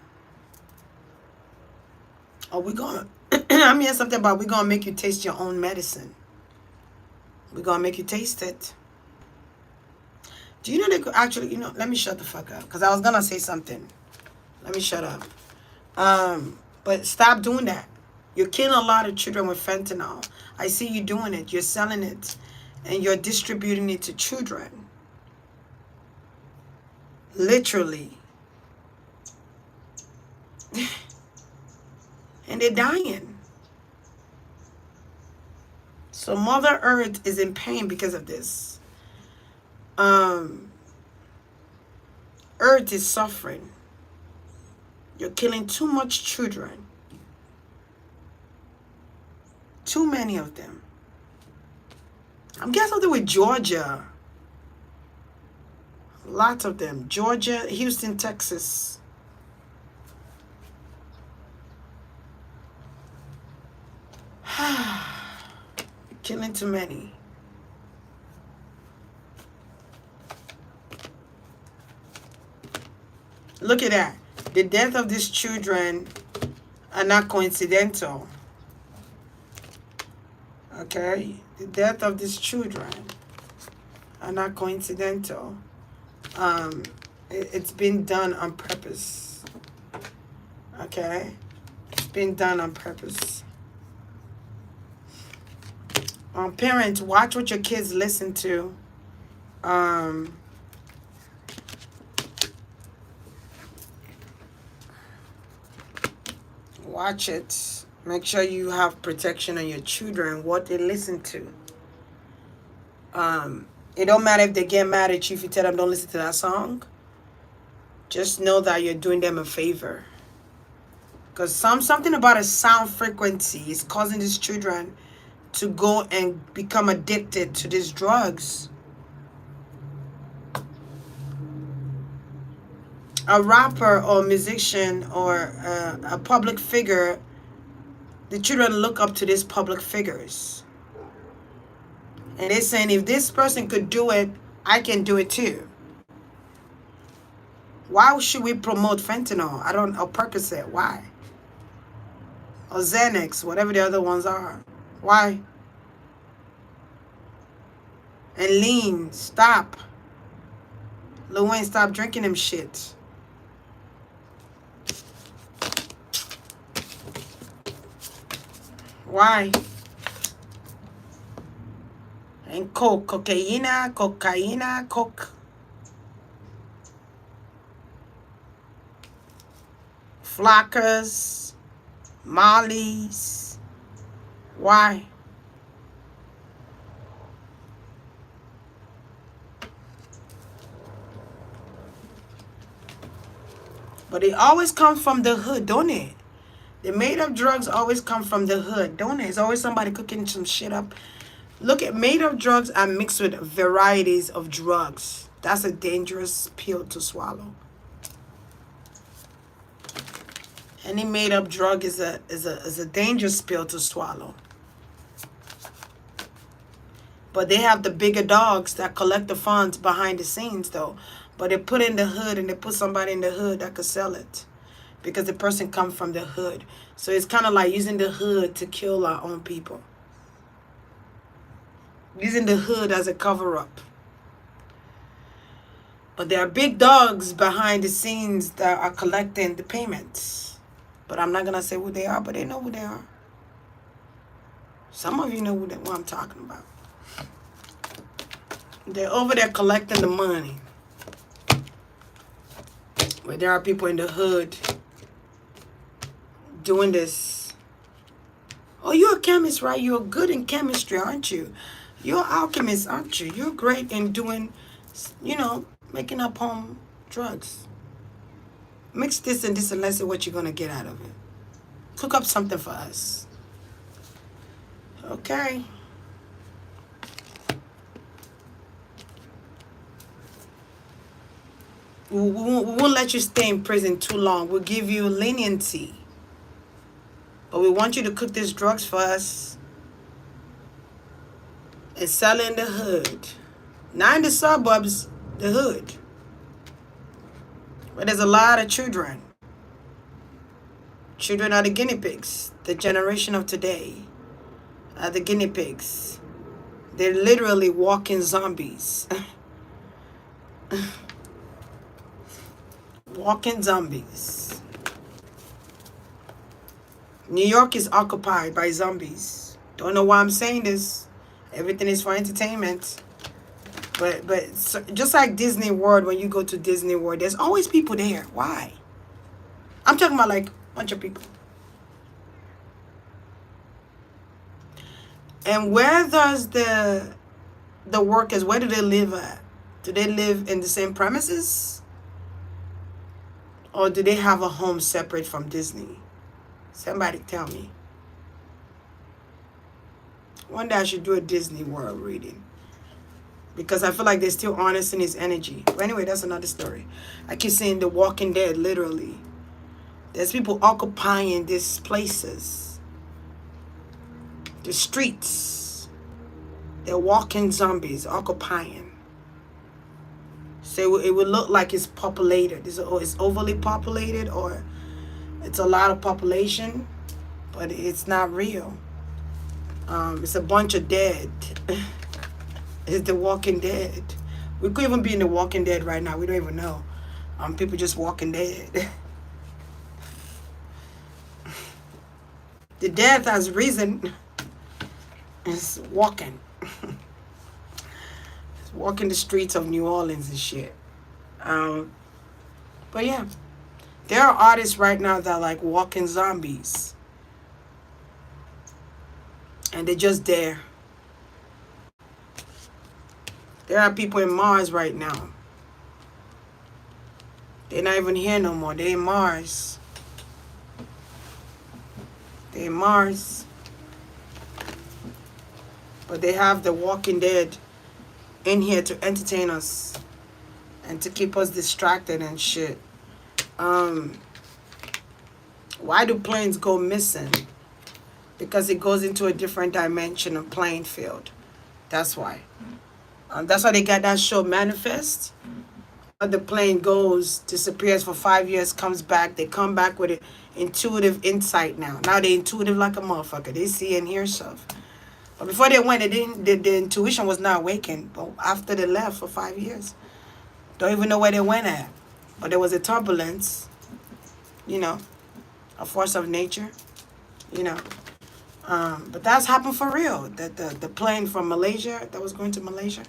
[SPEAKER 1] Are we gonna I'm hearing something about we're gonna make you taste your own medicine. We're gonna make you taste it. Do you know they could actually, let me shut the fuck up. Because I was gonna say something. Let me shut up. But stop doing that. You're killing a lot of children with fentanyl. I see you doing it. You're selling it. And you're distributing it to children. Literally. And they're dying. So Mother Earth is in pain because of this. Earth is suffering. You're killing too much children. Too many of them. I'm getting something with Georgia. Lots of them. Georgia, Houston, Texas. Killing too many. Look at that. The death of these children are not coincidental. Okay? The death of these children are not coincidental. It's been done on purpose. Okay? It's been done on purpose. Parents, watch what your kids listen to. Watch it. Make sure you have protection on your children, what they listen to. It don't matter if they get mad at you if you tell them don't listen to that song. Just know that you're doing them a favor. Because something about a sound frequency is causing these children to go and become addicted to these drugs. a rapper or musician or a public figure, the children look up to these public figures. And they're saying, if this person could do it, I can do it too. Why should we promote fentanyl? Or Percocet, why? Or Xanax, whatever the other ones are. Why? And lean, stop. Lil Wayne, stop drinking them shit. Why? And coke, cocaine, coke. Flockers, mollies. Why? But it always comes from the hood, don't it? The made-up drugs always come from the hood, don't it? It's always somebody cooking some shit up. Look at made-up drugs are mixed with varieties of drugs. That's a dangerous pill to swallow. Any made-up drug is a dangerous pill to swallow. But they have the bigger dogs that collect the funds behind the scenes, though. But they put in the hood, and they put somebody in the hood that could sell it, because the person comes from the hood. So it's kind of like using the hood to kill our own people. Using the hood as a cover-up. But there are big dogs behind the scenes that are collecting the payments. But I'm not going to say who they are, but they know who they are. Some of you know what I'm talking about. They're over there collecting the money. But there are people in the hood doing this. Oh, you're a chemist, right? You're good in chemistry, aren't you? You're an alchemist, aren't you? You're great in doing, making up home drugs. Mix this and this and let's see what you're going to get out of it. Cook up something for us. Okay. We won't let you stay in prison too long. We'll give you leniency. But we want you to cook these drugs for us and sell in the hood. Not in the suburbs, the hood. But there's a lot of children. Children are the guinea pigs. The generation of today are the guinea pigs. They're literally walking zombies. Walking zombies. New York is occupied by zombies. Don't know why I'm saying this. Everything is for entertainment. But just like Disney World, when you go to Disney World, there's always people there. Why? I'm talking about like a bunch of people. And where does the workers, where do they live at? Do they live in the same premises? Or do they have a home separate from Disney? Somebody tell me. One day I should do a Disney World reading. Because I feel like they're still harnessing his energy. But anyway, that's another story. I keep saying The Walking Dead, literally. There's people occupying these places. The streets. They're walking zombies, occupying. So it would look like it's populated. It's overly populated, or it's a lot of population, but it's not real. It's a bunch of dead. It's The Walking Dead. We could even be in The Walking Dead right now. We don't even know. People just walking dead. The death has risen. It's walking. It's walking the streets of New Orleans and shit. But yeah. There are artists right now that are like walking zombies. And they're just there. There are people in Mars right now. They're not even here no more. They're in Mars. They're in Mars. But they have The Walking Dead in here to entertain us. And to keep us distracted and shit. Um, why do planes go missing? Because it goes into a different dimension of playing field. That's why. That's why they got that show Manifest. The plane goes, disappears for 5 years, comes back. They come back with an intuitive insight now. Now they intuitive like a motherfucker. They see and hear stuff. But before they went, they didn't. The intuition was not awakened. But after they left for 5 years, don't even know where they went at. But there was a turbulence, you know, a force of nature, you know. But that's happened for real. The plane from Malaysia that was going to Malaysia.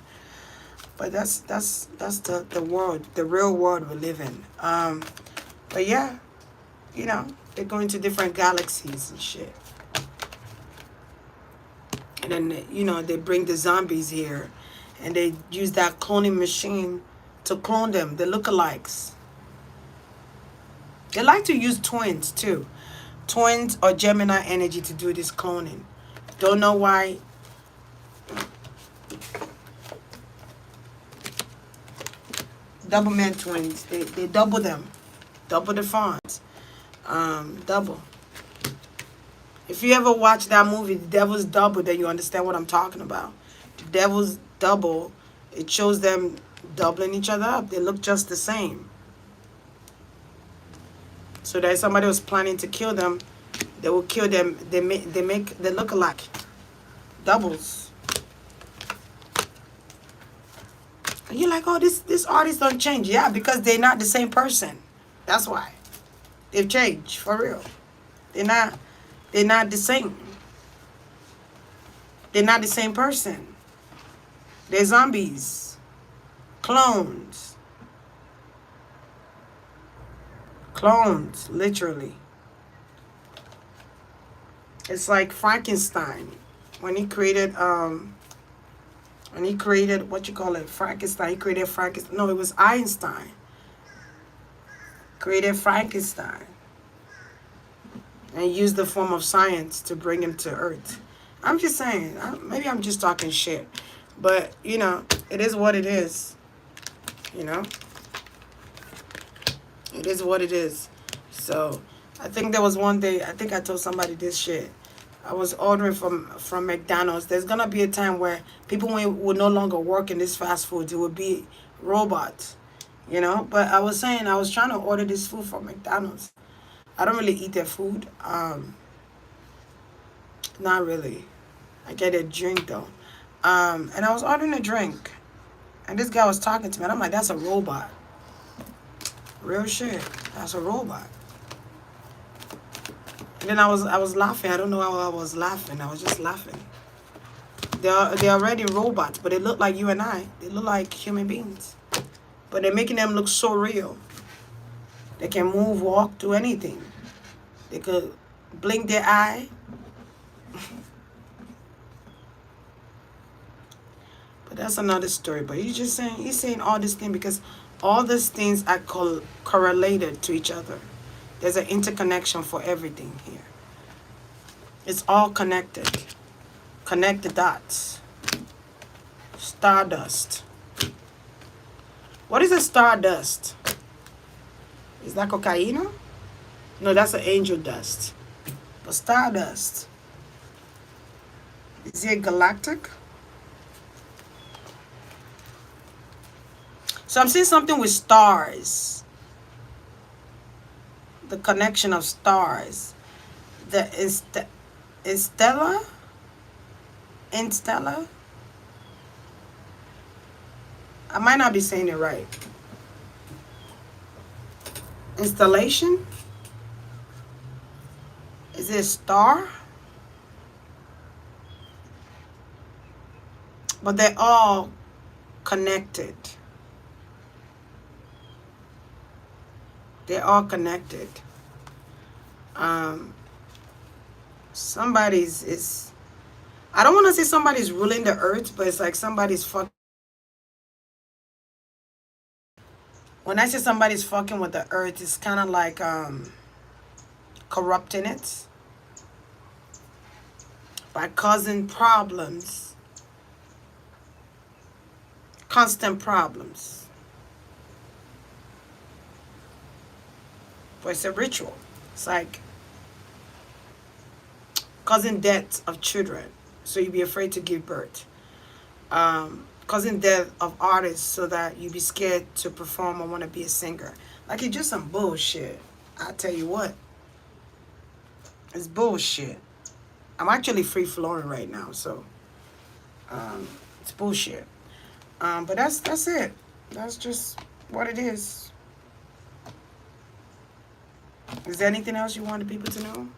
[SPEAKER 1] But that's the world, the real world we live in. But yeah, you know, they're going to different galaxies and shit. And then, you know, they bring the zombies here, and they use that cloning machine to clone them, the lookalikes. They like to use twins too. Twins or Gemini energy to do this cloning. Don't know why. Double man twins. They double them. Double the fonts. Double. If you ever watch that movie, The Devil's Double, then you understand what I'm talking about. The Devil's Double, it shows them doubling each other up. They look just the same. So that if somebody was planning to kill them, they will kill them. They look alike. Doubles. And you're like, oh, this artist don't change. Yeah, because they're not the same person. That's why. They've changed, for real. They're not the same. They're not the same person. They're zombies. Clones. Clones, literally. It's like Frankenstein. When he created what you call it, Frankenstein, he created Frankenstein. No, it was Einstein. Created Frankenstein. And used the form of science to bring him to Earth. I'm just saying, maybe I'm just talking shit. But, you know, it is what it is. You know? It is what it is. So, I think there was one day, I think I told somebody this shit. I was ordering from McDonald's. There's going to be a time where people will no longer work in this fast food. It would be robots. You know? But I was saying, I was trying to order this food from McDonald's. I don't really eat their food. Not really. I get a drink though. And I was ordering a drink. And this guy was talking to me. And I'm like, that's a robot. Real shit. That's a robot. And then I was laughing. I don't know how I was laughing. I was just laughing. They're already robots, but they look like you and I. They look like human beings. But they're making them look so real. They can move, walk, do anything. They could blink their eye. But that's another story. But he's saying all this thing because all these things are correlated to each other. There's an interconnection for everything here. It's all connected. Connect the dots. Stardust. What is a stardust? Is that cocaine? No, that's an angel dust. But stardust. Is it galactic? So I'm seeing something with stars. The connection of stars. The Instella? Instella? I might not be saying it right. Installation? Is it a star? But they're all connected. They're all connected. Somebody's is... I don't want to say somebody's ruling the earth, but it's like somebody's fucking... When I say somebody's fucking with the earth, it's kind of like corrupting it by causing problems, constant problems. So it's a ritual. It's like causing death of children, so you be afraid to give birth. Causing death of artists, so that you be scared to perform or want to be a singer. Like, it's just some bullshit. I tell you what, it's bullshit. I'm actually free flowing right now, so it's bullshit. But that's it. That's just what it is. Is there anything else you wanted people to know?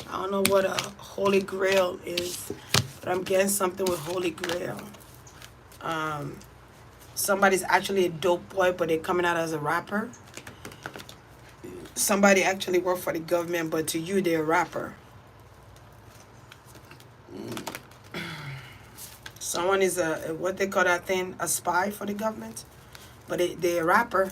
[SPEAKER 1] I don't know what a Holy Grail is, but I'm getting something with Holy Grail. Somebody's actually a dope boy, but they're coming out as a rapper. Somebody actually worked for the government, but to you, they're a rapper. Someone is what they call that thing, a spy for the government, but they're a rapper.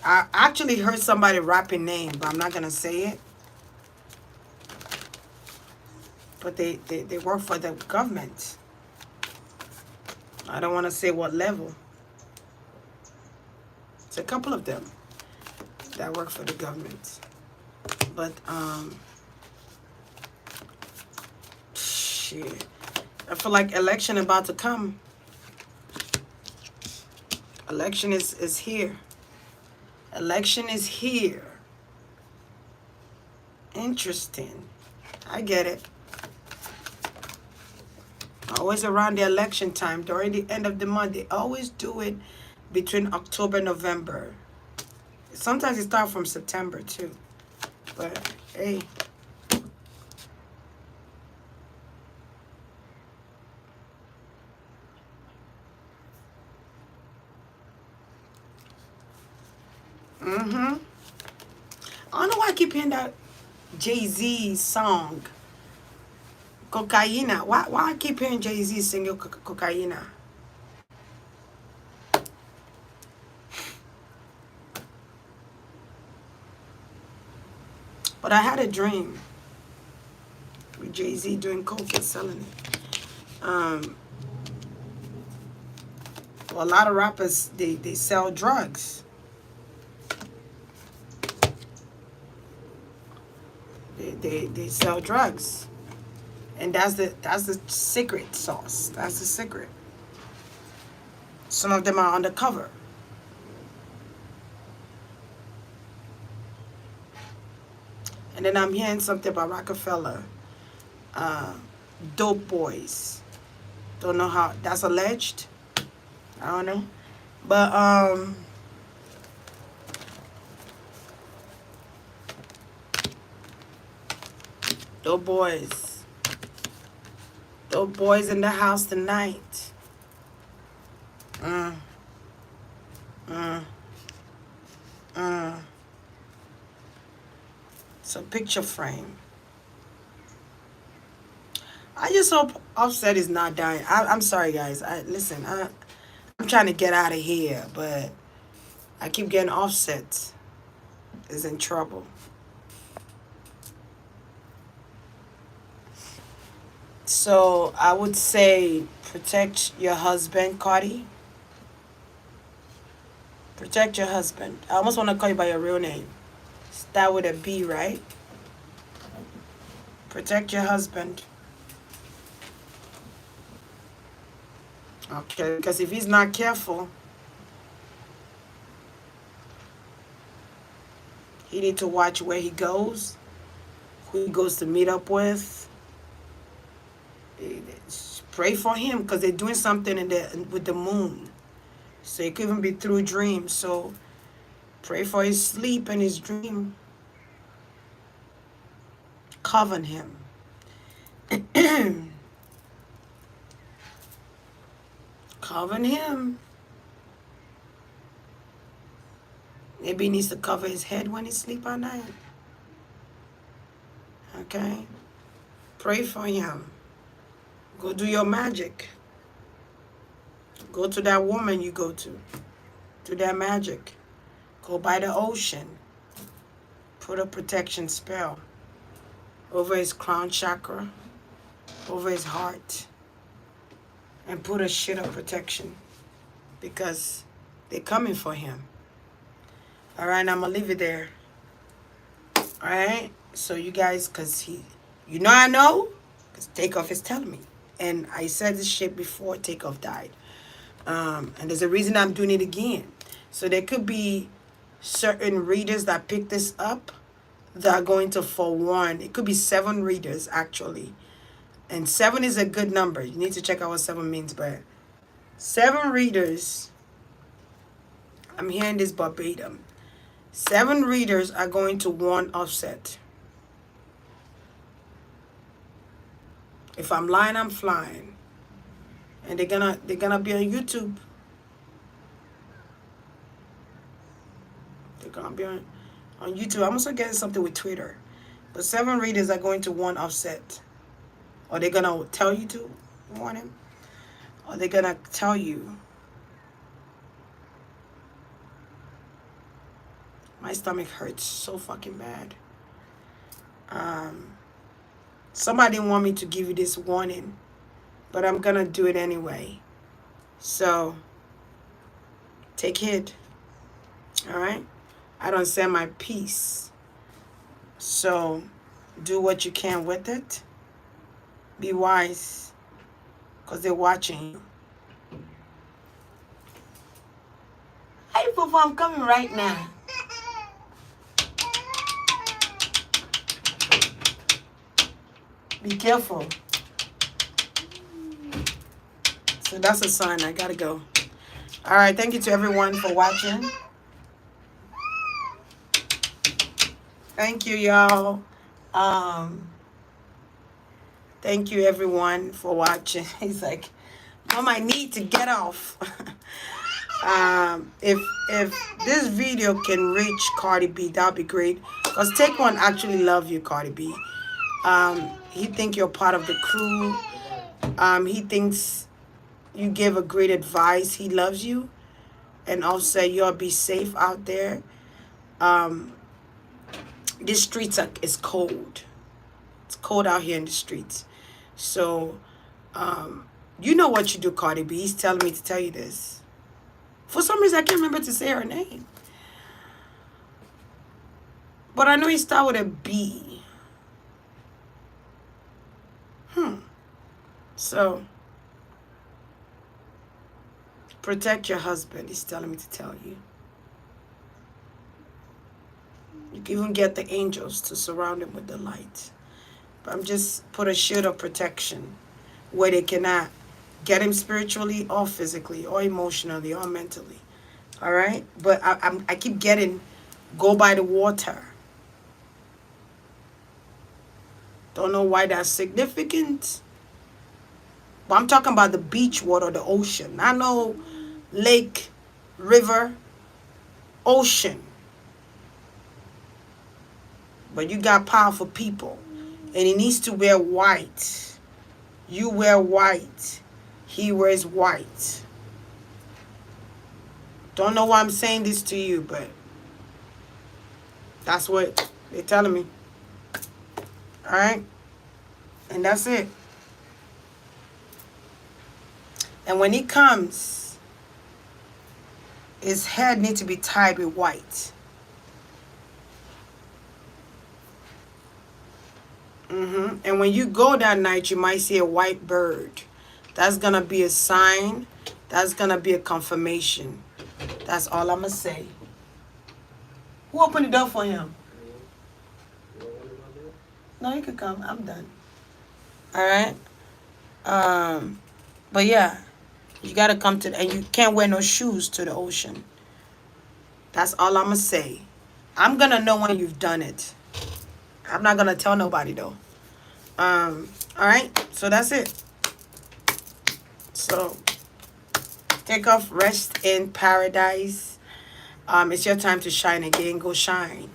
[SPEAKER 1] I actually heard somebody rapping name, but I'm not gonna say it. But they work for the government. I don't want to say what level. It's a couple of them that work for the government. But shit, I feel like election about to come. Election is here. Election is here. Interesting. I get it. Always around the election time, during the end of the month. They always do it between October and November. Sometimes it starts from September too. But hey. I don't know why I keep hearing that Jay-Z song, Cocaína. Why I keep hearing Jay-Z singing Cocaína? But I had a dream with Jay-Z doing coke and selling it. Well, a lot of rappers, they sell drugs. They sell drugs. And that's the secret sauce. That's the secret. Some of them are undercover. And then I'm hearing something about Rockefeller. Dope boys. Don't know how that's alleged. I don't know. But dope boys. Dope boys in the house tonight. So picture frame. I just hope Offset is not dying. I'm sorry, guys. Listen. I'm trying to get out of here, but I keep getting Offset is in trouble. So I would say protect your husband, Cardi. Protect your husband. I almost want to call you by your real name. Start with a B, right? Protect your husband. Okay, because if he's not careful, he need to watch where he goes, who he goes to meet up with. Pray for him, because they're doing something with the moon. So it could even be through dreams. So pray for his sleep and his dream. Cover him. Cover him. Maybe he needs to cover his head when he sleep at night. Okay? Pray for him. Go do your magic. Go to that woman you go to. Do that magic. Go by the ocean. Put a protection spell. over his crown chakra, over his heart, and put a shit of protection because they're coming for him. All right, I'm gonna leave it there. All right, so you guys, cause I know, cause Takeoff is telling me, and I said this shit before Takeoff died. And there's a reason I'm doing it again. So there could be certain readers that pick this up that are going to forewarn. It could be 7 readers actually. And 7 is a good number. You need to check out what 7 means, but 7 readers, I'm hearing this verbatim. 7 readers are going to warn Offset. If I'm lying, I'm flying. And they're gonna be on YouTube. They're gonna be on YouTube. I'm also getting something with Twitter. But 7 readers are going to warn Offset. Or they're gonna tell you to warn him. Or they're gonna tell you. My stomach hurts so fucking bad. Somebody didn't want me to give you this warning, but I'm gonna do it anyway. So take heed. All right, I don't send my peace. So do what you can with it. Be wise, because they're watching you. Hey, Papa, I'm coming right now. Be careful. So that's a sign. I gotta go. All right. Thank you to everyone for watching. Thank you, y'all. Thank you, everyone, for watching. He's like, Mom, I need to get off. If this video can reach Cardi B, that'd be great. Because Take One actually love you, Cardi B. He think you're part of the crew. He thinks you give a great advice. He loves you. And also, you'll be safe out there. This streets is cold. It's cold out here in the streets. So, you know what you do, Cardi B. He's telling me to tell you this. For some reason, I can't remember to say her name. But I know he started with a B. So, protect your husband, he's telling me to tell you. You can even get the angels to surround him with the light. But I'm just put a shield of protection where they cannot get him spiritually or physically or emotionally or mentally. All right? But I keep getting, go by the water. Don't know why that's significant. But I'm talking about the beach water, the ocean. I know lake, river, ocean. But you got powerful people. And he needs to wear white. You wear white. He wears white. Don't know why I'm saying this to you, but that's what they're telling me. Alright? And that's it. And when he comes, his head needs to be tied with white. And when you go that night, you might see a white bird. That's going to be a sign. That's going to be a confirmation. That's all I'm going to say. Who opened the door for him? No, you can come. I'm done. All right? But yeah. You got to come to, and you can't wear no shoes to the ocean. That's all I'm going to say. I'm going to know when you've done it. I'm not going to tell nobody, though. All right? So that's it. So, Takeoff, rest in paradise. It's your time to shine again. Go shine.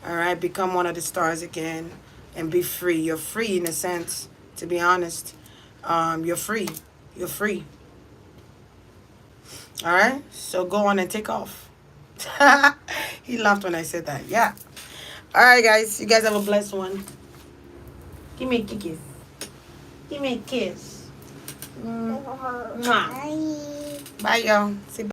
[SPEAKER 1] All right? Become one of the stars again and be free. You're free in a sense, to be honest. You're free. You're free. All right, so go on and take off. He laughed when I said that. Yeah. All right, guys. You guys have a blessed one. Give me a kiss. Give me a kiss. Mwah. Bye, y'all. See.